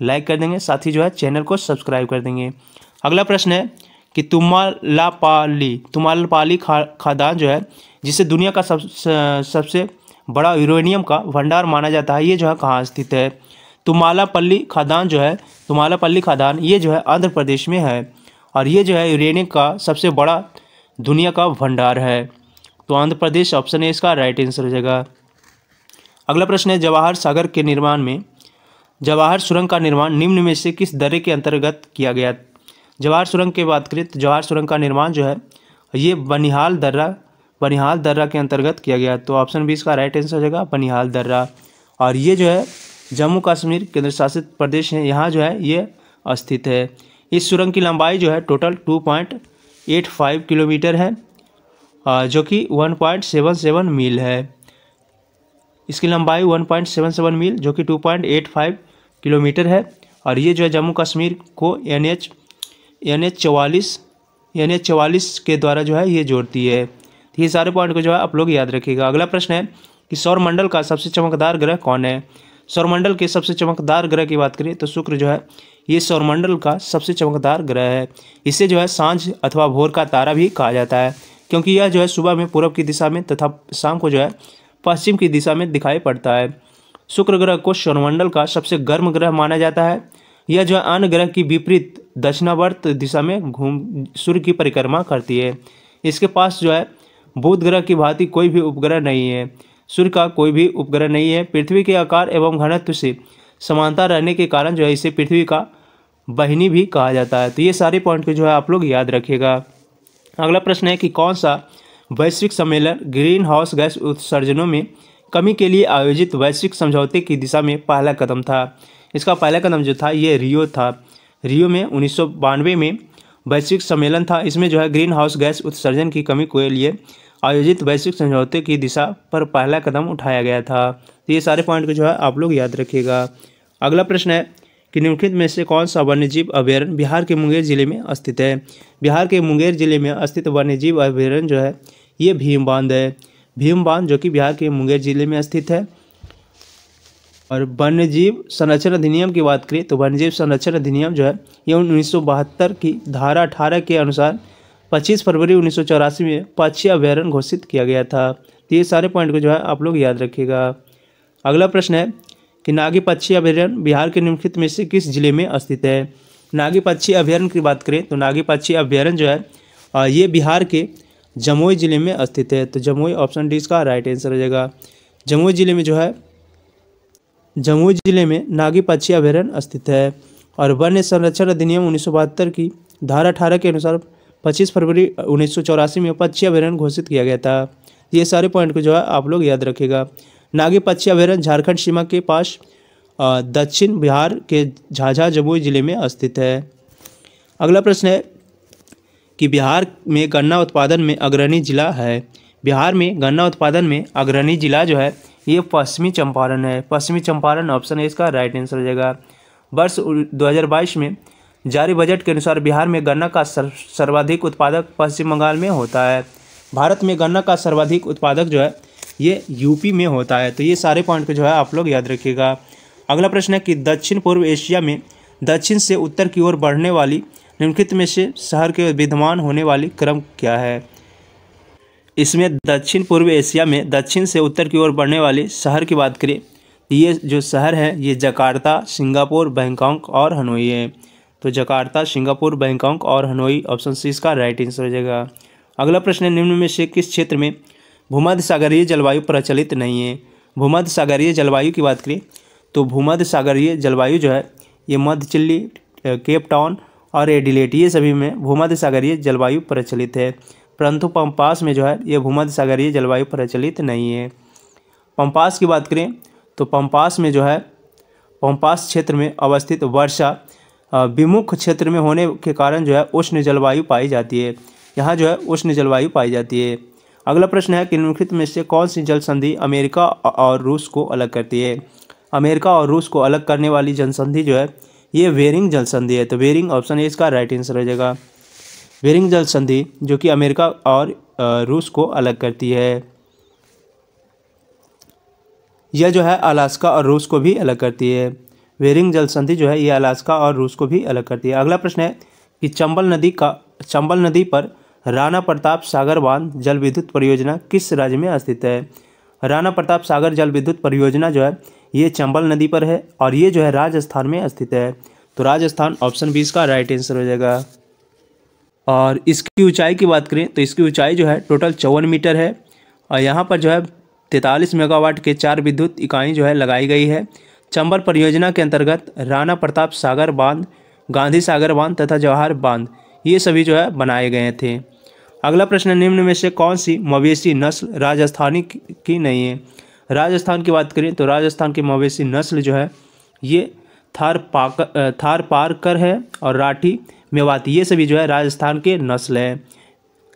लाइक कर देंगे, साथ ही जो है चैनल को सब्सक्राइब कर देंगे। अगला प्रश्न है कि तुमालपाली खादान जो है जिसे दुनिया का सबसे बड़ा यूरेनियम का भंडार माना जाता है, ये जो है कहाँ स्थित है। तुमालापल्ली खादान जो है तुमालापल्ली खादान ये जो है आंध्र प्रदेश में है, और ये जो है यूरेनियम का सबसे बड़ा दुनिया का भंडार है। तो आंध्र प्रदेश ऑप्शन है इसका राइट आंसर हो जाएगा। अगला प्रश्न है जवाहर सुरंग का निर्माण निम्न में से किस दर्रे के अंतर्गत किया गया। जवाहर सुरंग की बात करें तो जवाहर सुरंग का निर्माण जो है ये बनिहाल दर्रा के अंतर्गत किया गया। तो ऑप्शन बी इसका राइट आंसर हो जाएगा बनिहाल दर्रा, और ये जो है जम्मू कश्मीर केंद्र शासित प्रदेश है यहाँ जो है ये स्थित है। इस सुरंग की लंबाई जो है टोटल 2.85 किलोमीटर है, जो कि 1.77 मील है। इसकी लंबाई 1.77 मील जो कि 2.85 किलोमीटर है, और ये जो है जम्मू कश्मीर को NH 44 के द्वारा जो है ये जोड़ती है। तो ये सारे पॉइंट को जो है आप लोग याद रखिएगा। अगला प्रश्न है कि सौरमंडल का सबसे चमकदार ग्रह कौन है। सौरमंडल के सबसे चमकदार ग्रह की बात करें तो शुक्र जो है ये सौरमंडल का सबसे चमकदार ग्रह है। इसे जो है सांझ अथवा भोर का तारा भी कहा जाता है, क्योंकि यह जो है सुबह में पूर्व की दिशा में तथा शाम को जो है पश्चिम की दिशा में दिखाई पड़ता है। शुक्र ग्रह को सौरमंडल का सबसे गर्म ग्रह माना जाता है। यह जो है अन्य ग्रह की विपरीत दक्षिणावर्त दिशा में सूर्य की परिक्रमा करती है। इसके पास जो है बुध ग्रह की भांति कोई भी उपग्रह नहीं है। सूर्य का कोई भी उपग्रह नहीं है। पृथ्वी के आकार एवं घनत्व से समानता रहने के कारण जो है इसे पृथ्वी का बहिनी भी कहा जाता है। तो ये सारे पॉइंट को जो है आप लोग याद रखिएगा। अगला प्रश्न है कि कौन सा वैश्विक सम्मेलन ग्रीन हाउस गैस उत्सर्जनों में कमी के लिए आयोजित वैश्विक समझौते की दिशा में पहला कदम था। इसका पहला कदम जो था ये रियो था। रियो में 1992 में वैश्विक सम्मेलन था। इसमें जो है ग्रीन हाउस गैस उत्सर्जन की कमी के लिए आयोजित वैश्विक समझौते की दिशा पर पहला कदम उठाया गया था। तो ये सारे पॉइंट को जो है आप लोग याद रखिएगा। अगला प्रश्न है कि निम्नलिखित में से कौन सा वन्यजीव अभयारण्य बिहार के मुंगेर जिले में स्थित है। बिहार के मुंगेर जिले में स्थित वन्यजीव अभयारण्य जो है ये भीम बांध है। भीम बांध जो कि बिहार के मुंगेर जिले में स्थित है। और वन्यजीव संरक्षण अधिनियम की बात करें तो वन्यजीव संरक्षण अधिनियम जो है ये 1972 की धारा 18 के अनुसार 25 फरवरी 1984 में पक्षी अभयारण्य घोषित किया गया था। तो ये सारे पॉइंट को जो है आप लोग याद रखिएगा। अगला प्रश्न है कि नागी पक्षी अभयारण्य बिहार के निम्नलिखित में से किस जिले में स्थित है। नागी पक्षी अभयारण्य की बात करें तो नागी पक्षी अभयारण्य जो है ये बिहार के जमुई जिले में स्थित है। तो जमुई ऑप्शन डी इसका राइट आंसर हो जाएगा। जमुई जिले में जो है जमुई जिले में नागी पक्षी अभयारण्य स्थित है। और वन्य संरक्षण अधिनियम 1972 की धारा 18 के अनुसार 25 फरवरी 1984 में पक्षी अभयारण्य घोषित किया गया था। ये सारे पॉइंट को जो है आप लोग याद रखिएगा। नागी पक्षी अभयारण्य झारखंड सीमा के पास दक्षिण बिहार के झाझा जमुई जिले में स्थित है। अगला प्रश्न है कि बिहार में गन्ना उत्पादन में अग्रणी जिला है। बिहार में गन्ना उत्पादन में अग्रणी जिला जो है ये पश्चिमी चंपारण है। पश्चिमी चंपारण ऑप्शन है इसका राइट आंसर हो जाएगा। वर्ष 2022 में जारी बजट के अनुसार बिहार में गन्ना का सर्वाधिक उत्पादक पश्चिम बंगाल में होता है। भारत में गन्ना का सर्वाधिक उत्पादक जो है ये यूपी में होता है। तो ये सारे पॉइंट को जो है आप लोग याद रखिएगा। अगला प्रश्न है कि दक्षिण पूर्व एशिया में दक्षिण से उत्तर की ओर बढ़ने वाली निम्नलिखित में से शहर के विद्यमान होने वाली क्रम क्या है। इसमें दक्षिण पूर्व एशिया में दक्षिण से उत्तर की ओर बढ़ने वाले शहर की बात करें ये जो शहर है ये जकार्ता, सिंगापुर, बैंकॉक और हनोई है। तो जकार्ता, सिंगापुर, बैंकॉक और हनोई ऑप्शन सी इसका राइट आंसर हो जाएगा। अगला प्रश्न है निम्न में से किस क्षेत्र में भूमध्य सागरीय जलवायु प्रचलित नहीं है। भूमध्य सागरीय जलवायु की बात करें तो भूमध्य सागरीय जलवायु जो है ये मध्य चिली, केप टाउन और एडिलेड ये सभी में भूमध्य सागरीय जलवायु प्रचलित है। परंतु पम्पास में जो है ये भूमध्य सागरीय जलवायु प्रचलित नहीं है। पम्पास की बात करें तो पम्पास में जो है पम्पास क्षेत्र में अवस्थित वर्षा विमुख क्षेत्र में होने के कारण जो है उष्ण जलवायु पाई जाती है। यहाँ जो है उष्ण जलवायु पाई जाती है। अगला प्रश्न है कि निम्नलिखित में से कौन सी जल संधि अमेरिका और रूस को अलग करती है। अमेरिका और रूस को अलग करने वाली जनसंधि जो है ये बेरिंग जल संधि है। तो बेरिंग ऑप्शन है इसका राइट आंसर हो जाएगा। बेरिंग जल संधि जो कि अमेरिका और रूस को अलग करती है। यह जो है अलास्का और रूस को भी अलग करती है। बेरिंग जल संधि जो है ये अलास्का और रूस को भी अलग करती है। अगला प्रश्न है कि चंबल नदी पर राणा प्रताप सागर बांध जल विद्युत परियोजना किस राज्य में स्थित है। राणा प्रताप सागर जल विद्युत परियोजना जो है ये चंबल नदी पर है और ये जो है राजस्थान में स्थित है। तो राजस्थान ऑप्शन बी इसका राइट आंसर हो जाएगा। और इसकी ऊंचाई की बात करें तो इसकी ऊंचाई जो है टोटल 54 मीटर है और यहाँ पर जो है 43 मेगावाट के 4 विद्युत इकाई जो है लगाई गई है। चंबल परियोजना के अंतर्गत राणा प्रताप सागर बांध, गांधी सागर बांध तथा जवाहर बांध ये सभी जो है बनाए गए थे। अगला प्रश्न निम्न में से कौन सी मवेशी नस्ल राजस्थानी की नहीं है। राजस्थान की बात करें तो राजस्थान की मवेशी नस्ल जो है ये थार पारकर है और राठी मेवाती ये सभी जो है राजस्थान के नस्ल है।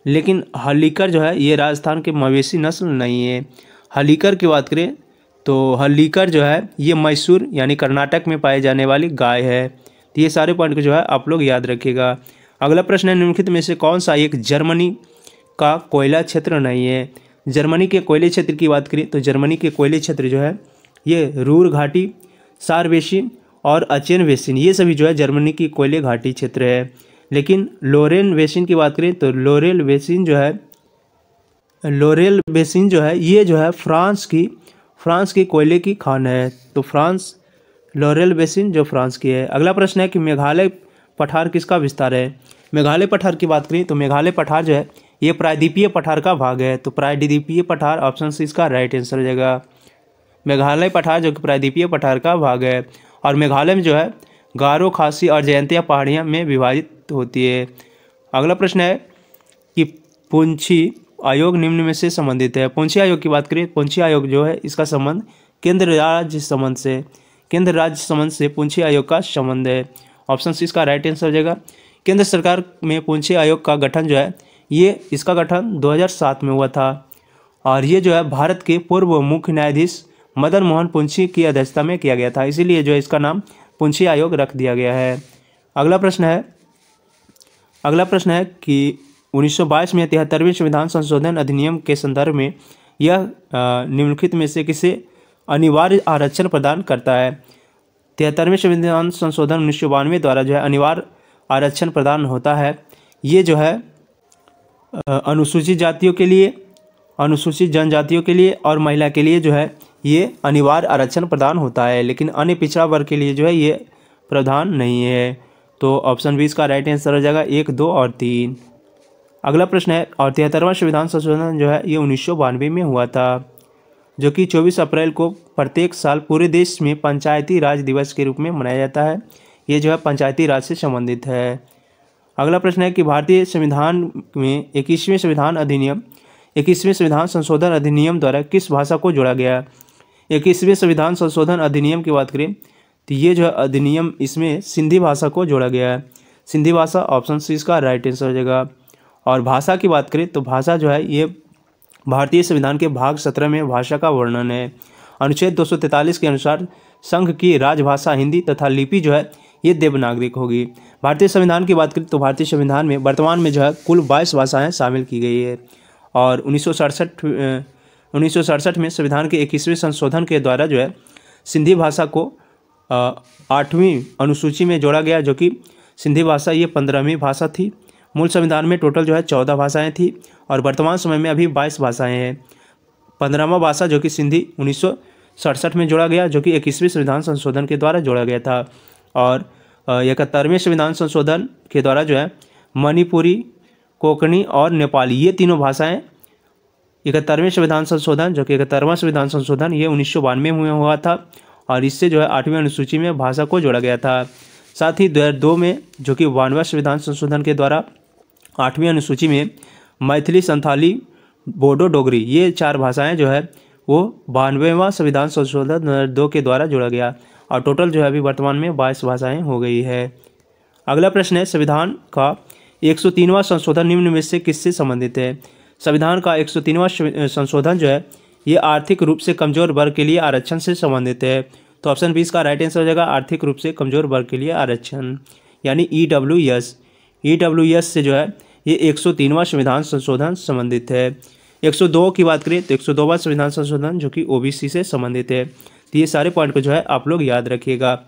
लेकिन हल्लीकर जो है ये राजस्थान के मवेशी नस्ल नहीं है। हल्लीकर की बात करें तो हल्लीकर जो है ये मैसूर यानी कर्नाटक में पाई जाने वाली गाय है। तो ये सारे पॉइंट को जो है आप लोग याद रखिएगा। अगला प्रश्न है निम्नलिखित में से कौन सा एक जर्मनी का कोयला क्षेत्र नहीं है। जर्मनी के कोयले क्षेत्र की बात करें तो जर्मनी के कोयले क्षेत्र जो है ये रूर घाटी, सार बेसिन और अचेन बेसिन ये सभी जो है जर्मनी की कोयले घाटी क्षेत्र है। लेकिन लोरेन बेसिन की बात करें तो लोरेल बेसिन जो है ये जो है फ्रांस की कोयले की खान है। तो लोरेल बेसिन जो फ्रांस की है। अगला प्रश्न है कि मेघालय पठार किसका विस्तार है। मेघालय पठार की बात करें तो मेघालय पठार जो है ये प्रायद्वीपीय पठार का भाग है। तो प्रायद्वीपीय पठार ऑप्शन सी इसका राइट आंसर हो जाएगा। मेघालय पठार जो कि प्रायद्वीपीय पठार का भाग है और मेघालय में जो है गारो, खासी और जयंतिया पहाड़ियाँ में विभाजित होती है। अगला प्रश्न है कि पुंछी आयोग निम्न में से संबंधित है। पुंछी आयोग की बात करें पुंछी आयोग जो है इसका संबंध केंद्र राज्य संबंध से पुंछी आयोग का संबंध है। ऑप्शन सी इसका राइट आंसर हो जाएगा। केंद्र सरकार में पुंछी आयोग का गठन जो है ये इसका गठन 2007 में हुआ था और ये जो है भारत के पूर्व मुख्य न्यायाधीश मदन मोहन पुंछी की अध्यक्षता में किया गया था, इसीलिए जो है इसका नाम पुंछी आयोग रख दिया गया है। अगला प्रश्न है कि 1922 में 73वें संविधान संशोधन अधिनियम के संदर्भ में यह निम्नलिखित में से किसे अनिवार्य आरक्षण प्रदान करता है। 73वें संविधान संशोधन 1992 द्वारा जो है अनिवार्य आरक्षण प्रदान होता है। ये जो है अनुसूचित जातियों के लिए, अनुसूचित जनजातियों के लिए और महिला के लिए जो है ये अनिवार्य आरक्षण प्रदान होता है, लेकिन अन्य पिछड़ा वर्ग के लिए जो है ये प्रावधान नहीं है। तो ऑप्शन 20 का राइट आंसर हो जाएगा 1, 2 और 3। अगला प्रश्न है और 73वां संविधान संशोधन जो है ये 1992 में हुआ था, जो कि 24 अप्रैल को प्रत्येक साल पूरे देश में पंचायती राज दिवस के रूप में मनाया जाता है। ये जो है पंचायती राज से संबंधित है। अगला प्रश्न है कि भारतीय संविधान में 21वें संविधान संशोधन अधिनियम द्वारा किस भाषा को जोड़ा गया। 21वें संविधान संशोधन अधिनियम की बात करें तो ये जो है अधिनियम, इसमें सिंधी भाषा को जोड़ा गया है। सिंधी भाषा ऑप्शन सी इसका राइट आंसर हो जाएगा। और भाषा की बात करें तो भाषा जो है ये भारतीय संविधान के भाग 17 में भाषा का वर्णन है। अनुच्छेद 243 के अनुसार संघ की राजभाषा हिंदी तथा लिपि जो है ये देवनागरिक होगी। भारतीय संविधान की बात करें तो भारतीय संविधान में वर्तमान में जो है कुल 22 भाषाएं शामिल की गई है और 1967 में संविधान के 21वें संशोधन के द्वारा जो है सिंधी भाषा को 8वीं अनुसूची में जोड़ा गया, जो कि सिंधी भाषा ये 15वीं भाषा थी। मूल संविधान में टोटल जो है 14 भाषाएं थी और वर्तमान समय में अभी 22 भाषाएं हैं। 15वां भाषा जो कि सिंधी 1967 में जोड़ा गया, जो कि 21वें संविधान संशोधन के द्वारा जोड़ा गया था। और 71वें संविधान संशोधन के द्वारा जो है मणिपुरी, कोंकणी और नेपाली ये तीनों भाषाएं 71वें संविधान संशोधन, जो कि 71वां संविधान संशोधन ये 1992 में हुआ था और इससे जो है 8वीं अनुसूची में भाषा को जोड़ा गया था। साथ ही 2002 में जो कि 92वां संविधान संशोधन के द्वारा 8वीं अनुसूची में मैथिली, संथाली, बोडो, डोगरी ये 4 भाषाएं जो है वो 92वां संविधान संशोधन 2002 के द्वारा जोड़ा गया और टोटल जो है अभी वर्तमान में 22 भाषाएं हो गई है। अगला प्रश्न है संविधान का 103वां संशोधन निम्न में से किससे संबंधित है। संविधान का 103वां संशोधन जो है ये आर्थिक रूप से कमजोर वर्ग के लिए आरक्षण से संबंधित है। तो ऑप्शन 20 का राइट आंसर हो जाएगा आर्थिक रूप से कमजोर वर्ग के लिए आरक्षण, यानी EWS से जो है ये 103वां संविधान संशोधन संबंधित है। 102 की बात करें तो 102वां संविधान संशोधन जो कि OBC से संबंधित है। तो ये सारे पॉइंट को जो है आप लोग याद रखिएगा।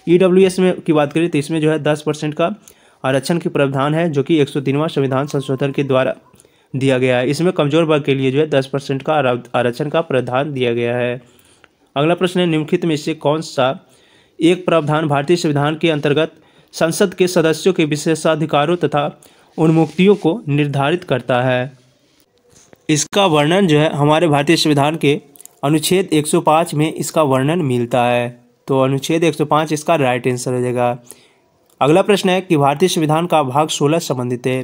EWS में की बात करें तो इसमें जो है 10% का आरक्षण की प्रावधान है, जो कि 103वां संविधान संशोधन के द्वारा दिया गया है। इसमें कमजोर वर्ग के लिए जो है 10% का आरक्षण का प्रावधान दिया गया है। अगला प्रश्न है निम्नलिखित में से कौन सा एक प्रावधान भारतीय संविधान के अंतर्गत संसद के सदस्यों के विशेषाधिकारों तथा उन्मुक्तियों को निर्धारित करता है। इसका वर्णन जो है हमारे भारतीय संविधान के अनुच्छेद 105 में इसका वर्णन मिलता है। तो अनुच्छेद 105 इसका राइट आंसर हो जाएगा। अगला प्रश्न है कि भारतीय संविधान का भाग 16 संबंधित है।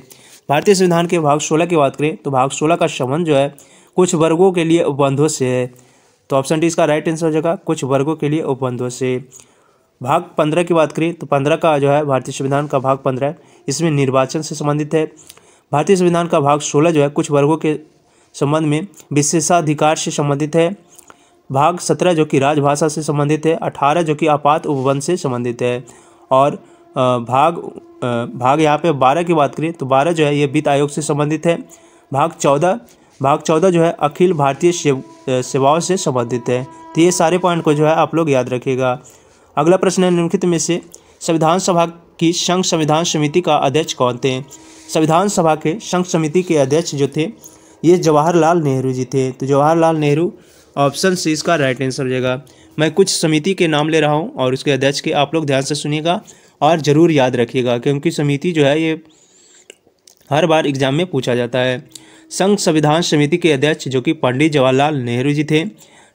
भारतीय संविधान के भाग 16 की बात करें तो भाग 16 का संबंध जो है कुछ वर्गों के लिए उपबंधों से है। तो ऑप्शन डी इसका राइट आंसर हो जाएगा कुछ वर्गों के लिए उपबंधों से। भाग 15 की बात करें तो 15 का जो है भारतीय संविधान का भाग 15 इसमें निर्वाचन से संबंधित है। भारतीय संविधान का भाग 16 जो है कुछ वर्गों के संबंध में विशेषाधिकार से संबंधित है। भाग 17 जो कि राजभाषा से संबंधित है। 18 जो कि आपात उपबंध से संबंधित है। और भाग यहाँ पे 12 की बात करें तो 12 जो है ये वित्त आयोग से संबंधित है। भाग 14 जो है अखिल भारतीय सेवाओं से संबंधित है। तो ये सारे पॉइंट को जो है आप लोग याद रखिएगा। अगला प्रश्न है निम्नलिखित में से संविधान सभा की संघ संविधान समिति का अध्यक्ष कौन थे। संविधान सभा के संघ समिति के अध्यक्ष जो थे ये जवाहरलाल नेहरू जी थे। तो जवाहरलाल नेहरू ऑप्शन सी इसका राइट आंसर हो जाएगा। मैं कुछ समिति के नाम ले रहा हूँ और उसके अध्यक्ष के आप लोग ध्यान से सुनिएगा और ज़रूर याद रखिएगा, क्योंकि समिति जो है ये हर बार एग्जाम में पूछा जाता है। संघ संविधान समिति के अध्यक्ष जो कि पंडित जवाहरलाल नेहरू जी थे।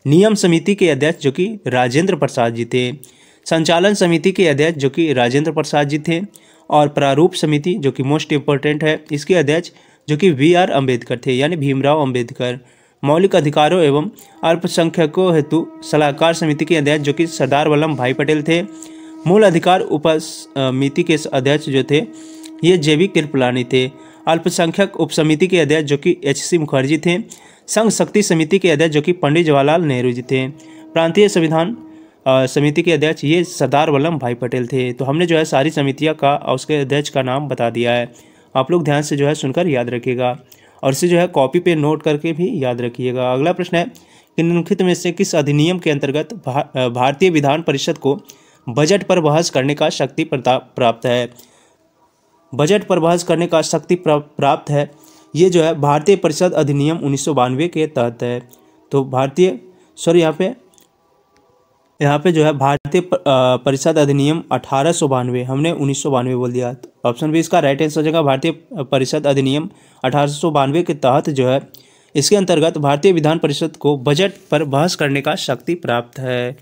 नियम समिति के अध्यक्ष जो कि राजेंद्र प्रसाद जी थे। संचालन समिति के अध्यक्ष जो कि राजेंद्र प्रसाद जी थे। और प्रारूप समिति जो कि मोस्ट इम्पोर्टेंट है इसके अध्यक्ष जो कि VR अम्बेडकर थे, यानी भीमराव अम्बेडकर। मौलिक अधिकारों एवं अल्पसंख्यकों हेतु सलाहकार समिति के अध्यक्ष जो कि सरदार वल्लभ भाई पटेल थे। मूल अधिकार उपसमिति के अध्यक्ष जो थे ये JB कृपलानी थे। अल्पसंख्यक उपसमिति के अध्यक्ष जो कि HC मुखर्जी थे। संघ शक्ति समिति के अध्यक्ष जो कि पंडित जवाहरलाल नेहरू जी थे। प्रांतीय संविधान समिति के अध्यक्ष ये सरदार वल्लभ भाई पटेल थे। तो हमने जो है सारी समितियां का और उसके अध्यक्ष का नाम बता दिया है। आप लोग ध्यान से जो है सुनकर याद रखिएगा और इसे जो है कॉपी पे नोट करके भी याद रखिएगा। अगला प्रश्न है कि निम्नलिखित में से किस अधिनियम के अंतर्गत भारतीय विधान परिषद को बजट पर बहस करने का शक्ति प्राप्त है। बजट पर बहस करने का शक्ति प्राप्त है ये जो है भारतीय परिषद अधिनियम 1992 के तहत है। तो यहाँ पे जो है भारतीय परिषद अधिनियम 1892, हमने 1992 बोल दिया। तो ऑप्शन बी इसका राइट आंसर हो जाएगा। भारतीय परिषद अधिनियम 1892 के तहत जो है इसके अंतर्गत भारतीय विधान परिषद को बजट पर बहस करने का शक्ति प्राप्त है।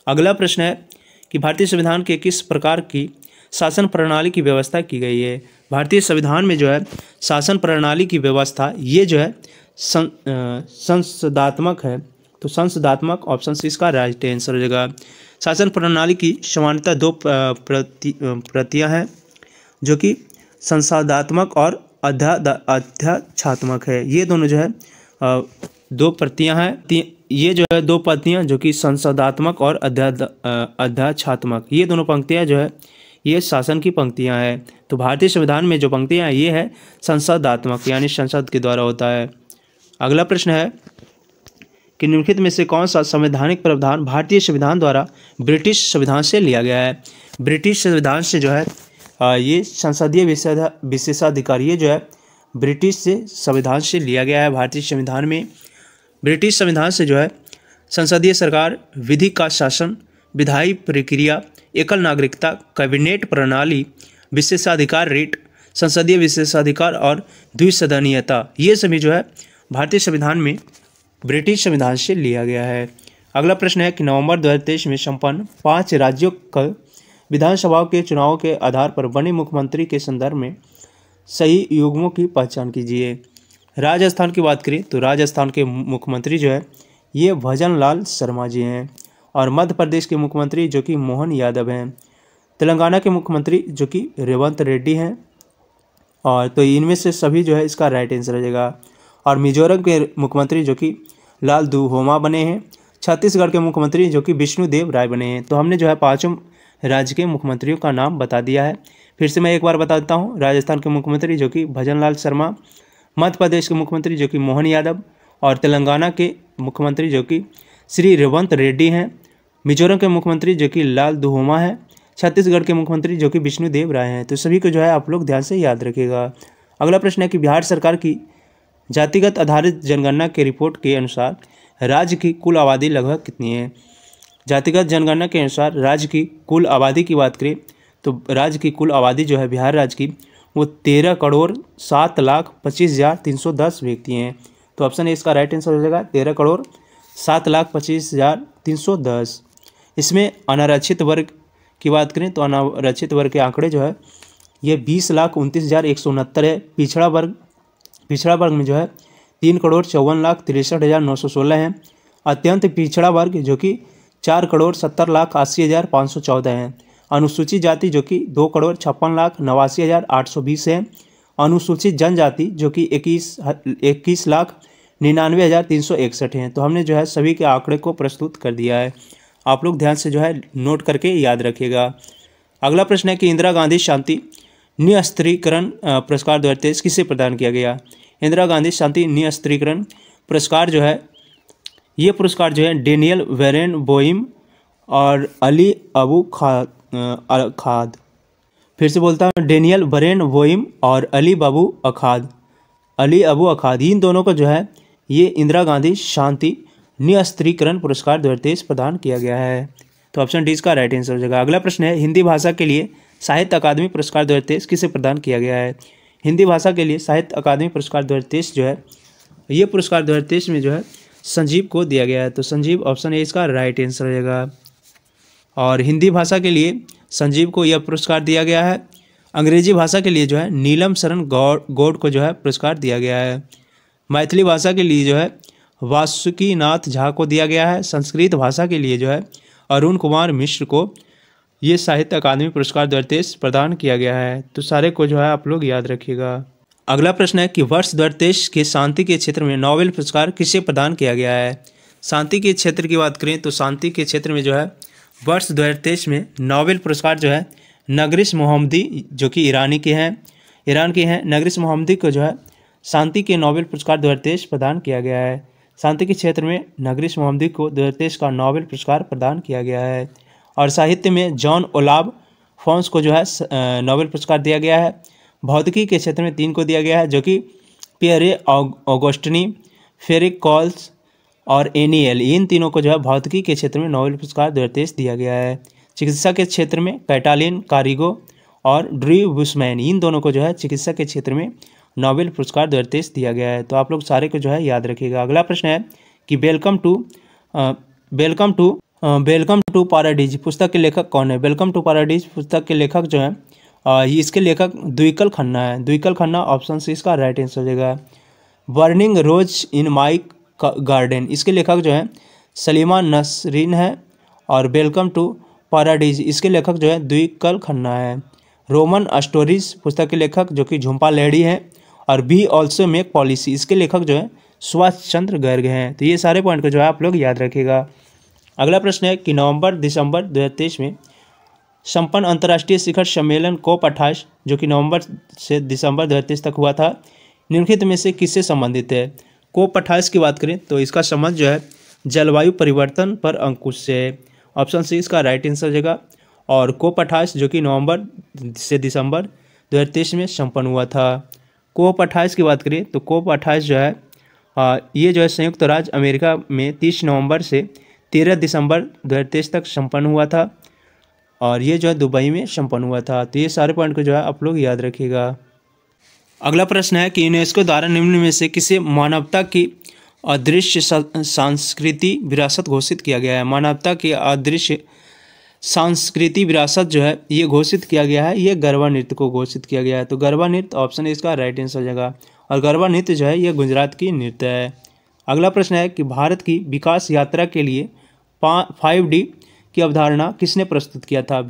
अगला प्रश्न है कि भारतीय संविधान के किस प्रकार की शासन प्रणाली की व्यवस्था की गई है। भारतीय संविधान में जो है शासन प्रणाली की व्यवस्था ये जो है संसदात्मक है। तो संसदात्मक ऑप्शन सी इसका राइट आंसर हो जाएगा। शासन प्रणाली की सामान्यतः दो प्रतियां हैं जो कि संसदात्मक और अध्यादेशात्मक है। ये दोनों जो है दो प्रतियां हैं। ये जो है दो प्रतियां जो कि संसदात्मक और अध्यादेशात्मक, ये दोनों पंक्तियां जो है ये शासन की पंक्तियां हैं। तो भारतीय संविधान में जो पंक्तियां ये है संसदात्मक यानी संसद के द्वारा होता है। अगला प्रश्न है कि निम्नलिखित में से कौन सा संवैधानिक प्रावधान भारतीय संविधान द्वारा ब्रिटिश संविधान से लिया गया है। ब्रिटिश संविधान से जो है ये संसदीय विशेषाधिकार ये जो है ब्रिटिश से संविधान से लिया गया है। भारतीय संविधान में ब्रिटिश संविधान से जो है संसदीय सरकार, विधि का शासन, विधायी प्रक्रिया, एकल नागरिकता, कैबिनेट प्रणाली, विशेषाधिकार रेट, संसदीय विशेषाधिकार और द्विसदनीयता ये सभी जो है भारतीय संविधान में ब्रिटिश संविधान से लिया गया है। अगला प्रश्न है कि नवंबर 2023 में संपन्न 5 राज्यों का विधानसभाओं के चुनावों के आधार पर बने मुख्यमंत्री के संदर्भ में सही युग्मों की पहचान कीजिए। राजस्थान की बात करें तो राजस्थान के मुख्यमंत्री जो है ये भजन लाल शर्मा जी हैं और मध्य प्रदेश के मुख्यमंत्री जो कि मोहन यादव हैं। तेलंगाना के मुख्यमंत्री जो कि रेवंत रेड्डी हैं और तो इनमें से सभी जो है इसका राइट आंसर हो जाएगा। और मिजोरम के मुख्यमंत्री जो कि लाल दुहोमा बने हैं। छत्तीसगढ़ के मुख्यमंत्री जो कि विष्णुदेव राय बने हैं। तो हमने जो है पांचों राज्य के मुख्यमंत्रियों का नाम बता दिया है। फिर से मैं एक बार बता देता हूँ। राजस्थान के मुख्यमंत्री जो कि भजन लाल शर्मा, मध्य प्रदेश के मुख्यमंत्री जो कि मोहन यादव और तेलंगाना के मुख्यमंत्री जो कि श्री रेवंत रेड्डी हैं। मिजोरम के मुख्यमंत्री जो कि लाल दुहोमा है। छत्तीसगढ़ के मुख्यमंत्री जो कि विष्णुदेव राय हैं। तो सभी को जो है आप लोग ध्यान से याद रखिएगा। अगला प्रश्न है कि बिहार सरकार की जातिगत आधारित जनगणना के रिपोर्ट के अनुसार राज्य की कुल आबादी लगभग कितनी है। जातिगत जनगणना के अनुसार राज्य की कुल आबादी की बात करें तो राज्य की कुल आबादी जो है बिहार राज्य की वो 13,07,25,310 व्यक्ति हैं। तो ऑप्शन ए इसका राइट आंसर हो जाएगा 13,07,25,310। इसमें अनारक्षित वर्ग की बात करें तो अनारक्षित वर्ग के आंकड़े जो है ये 20,29,169 है। पिछड़ा वर्ग में जो है 3,54,63,916 है। अत्यंत पिछड़ा वर्ग जो कि 4,70,80,514 है। अनुसूचित जाति जो कि 2,56,89,820 है। अनुसूचित जनजाति जो कि 21,99,361 हैं। तो हमने जो है सभी के आंकड़े को प्रस्तुत कर दिया है। आप लोग ध्यान से जो है नोट करके याद रखिएगा। अगला प्रश्न है कि इंदिरा गांधी शांति निःस्त्रीकरण पुरस्कार 2023 किसे प्रदान किया गया। इंदिरा गांधी शांति निःस्त्रीकरण पुरस्कार जो है ये पुरस्कार जो है डेनियल बेरेनबोइम और अली अबू खाद, फिर से बोलता हूँ, डेनियल बेरेनबोइम और अली अबू अखाद इन दोनों को जो है ये इंदिरा गांधी शांति निःस्त्रीकरण पुरस्कार 2023 प्रदान किया गया है। तो ऑप्शन डी इसका राइट आंसर हो जाएगा। अगला प्रश्न है हिंदी भाषा के लिए साहित्य अकादमी पुरस्कार 2023 किसे प्रदान किया गया है। हिंदी भाषा के लिए साहित्य अकादमी पुरस्कार 2023 जो है ये पुरस्कार 2023 में जो है संजीव को दिया गया है। तो संजीव ऑप्शन ए इसका राइट आंसर हो जाएगा। और हिंदी भाषा के लिए संजीव को यह पुरस्कार दिया गया है। अंग्रेजी भाषा के लिए जो है नीलम शरण गौड़ को जो है पुरस्कार दिया गया है। मैथिली भाषा के लिए जो है वासुकीनाथ झा को दिया गया है। संस्कृत भाषा के लिए जो है अरुण कुमार मिश्र को ये साहित्य अकादमी पुरस्कार 2023 प्रदान किया गया है। तो सारे को जो है आप लोग याद रखिएगा। अगला प्रश्न है कि वर्ष 2023 के शांति के क्षेत्र में नोबेल पुरस्कार किसे प्रदान किया गया है। शांति के क्षेत्र की बात करें तो शांति के क्षेत्र में जो है वर्ष 2023 में नोबेल पुरस्कार जो है नगरिस मोहम्मदी, जो कि ईरान के हैं नगरिस मोहम्मदी को जो है शांति के नोबेल पुरस्कार 2023 प्रदान किया गया है। शांति के क्षेत्र में नगरिस मोहम्मदी को 2023 का नोबेल पुरस्कार प्रदान किया गया है। और साहित्य में जॉन ओलाव फोन्स को जो है नोबेल पुरस्कार दिया गया है। भौतिकी के क्षेत्र में 3 को दिया गया है, जो कि पियरे ऑगस्टिनी, फेरिक कॉल्स और एनियल, इन तीनों को जो है भौतिकी के क्षेत्र में नोबेल पुरस्कार 2023 दिया गया है। चिकित्सा के क्षेत्र में कैटालिन कारिगो और ड्रू बुशमैन, इन दोनों को जो है चिकित्सा के क्षेत्र में नोबेल पुरस्कार 2023 दिया गया है। तो आप लोग सारे को जो है याद रखिएगा। अगला प्रश्न है कि वेलकम टू पैराडाइज पुस्तक के लेखक कौन है। वेलकम टू पैराडाइज पुस्तक के लेखक जो है इसके लेखक द्विकल खन्ना है। द्विकल खन्ना ऑप्शन सी इसका राइट आंसर हो जाएगा। बर्निंग रोज इन माई गार्डन, इसके लेखक जो है सलीमा नसरीन है। और वेलकम टू पैराडाइज इसके लेखक जो है द्विकल खन्ना है। रोमन स्टोरीज पुस्तक के लेखक जो कि झुम्पा लाहिड़ी हैं। और बी ऑल्सो मेक पॉलिसी, इसके लेखक जो है सुभाष चंद्र गर्ग हैं। तो ये सारे पॉइंट को जो है आप लोग याद रखिएगा। अगला प्रश्न है कि नवंबर-दिसंबर 2023 में संपन्न अंतर्राष्ट्रीय शिखर सम्मेलन COP28, जो कि नवंबर से दिसंबर 2023 तक हुआ था, निम्नलिखित में से किससे संबंधित है। COP28 की बात करें तो इसका संबंध जो है जलवायु परिवर्तन पर अंकुश से है। ऑप्शन सी इसका राइट आंसर हो जाएगा। और COP28 जो कि नवंबर से दिसंबर 2023 में संपन्न हुआ था। COP28 की बात करें तो COP28 जो है ये जो है संयुक्त राज्य अमेरिका में 30 नवंबर से 13 दिसंबर 2023 तक संपन्न हुआ था। और ये जो है दुबई में संपन्न हुआ था। तो ये सारे पॉइंट को जो है आप लोग याद रखिएगा। अगला प्रश्न है कि यूनेस्को द्वारा निम्न में से किसे मानवता की अदृश्य सांस्कृतिक विरासत घोषित किया गया है। मानवता की अदृश्य सांस्कृतिक विरासत जो है ये घोषित किया गया है, ये गरबा नृत्य को घोषित किया गया है। तो गरबा नृत्य ऑप्शन इसका राइट आंसर हो जाएगा। और गरबा नृत्य जो है ये गुजरात की नृत्य है। अगला प्रश्न है कि भारत की विकास यात्रा के लिए 5D की अवधारणा किसने प्रस्तुत किया था।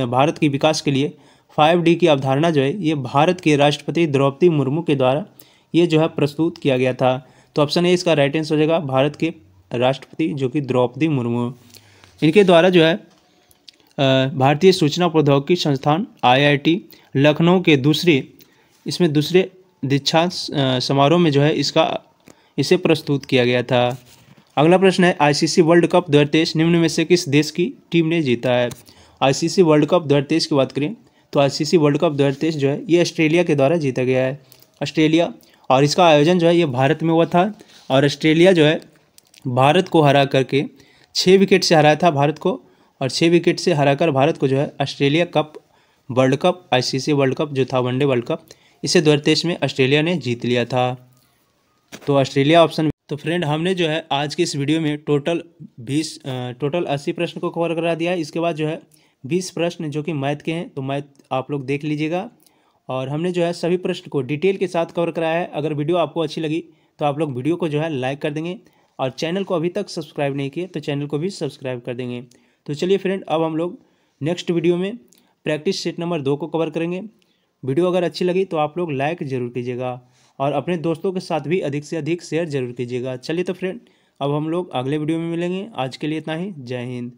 भारत की विकास के लिए 5D की अवधारणा जो है ये भारत के राष्ट्रपति द्रौपदी मुर्मू के द्वारा ये जो है प्रस्तुत किया गया था। तो ऑप्शन ए इसका राइट आंसर हो जाएगा। भारत के राष्ट्रपति जो कि द्रौपदी मुर्मू, इनके द्वारा जो है भारतीय सूचना प्रौद्योगिकी संस्थान IIT लखनऊ के दूसरे दीक्षांत समारोह में जो है इसे प्रस्तुत किया गया था। अगला प्रश्न है ICC वर्ल्ड कप 2023 निम्न में से किस देश की टीम ने जीता है। ICC वर्ल्ड कप 2023 की बात करें तो ICC वर्ल्ड कप 2023 जो है ये ऑस्ट्रेलिया के द्वारा जीता गया है। ऑस्ट्रेलिया, और इसका आयोजन जो है ये भारत में हुआ था। और ऑस्ट्रेलिया जो है भारत को हरा करके 6 विकेट से हराया था भारत को। और 6 विकेट से हराकर भारत को जो है Australia cup world cup ICC world cup जो था वनडे वर्ल्ड कप, इसे 2023 में ऑस्ट्रेलिया ने जीत लिया था। तो ऑस्ट्रेलिया ऑप्शन। तो फ्रेंड हमने जो है आज की इस वीडियो में टोटल 80 प्रश्न को कवर करा दिया है। इसके बाद जो है 20 प्रश्न जो कि मैथ के हैं, तो मैथ आप लोग देख लीजिएगा। और हमने जो है सभी प्रश्न को डिटेल के साथ कवर कराया है। अगर वीडियो आपको अच्छी लगी तो आप लोग वीडियो को जो है लाइक कर देंगे। और चैनल को अभी तक सब्सक्राइब नहीं किए तो चैनल को भी सब्सक्राइब कर देंगे। तो चलिए फ्रेंड, अब हम लोग नेक्स्ट वीडियो में प्रैक्टिस सेट नंबर 2 को कवर करेंगे। वीडियो अगर अच्छी लगी तो आप लोग लाइक ज़रूर कीजिएगा और अपने दोस्तों के साथ भी अधिक से अधिक शेयर जरूर कीजिएगा। चलिए तो फ्रेंड, अब हम लोग अगले वीडियो में मिलेंगे। आज के लिए इतना ही। जय हिंद।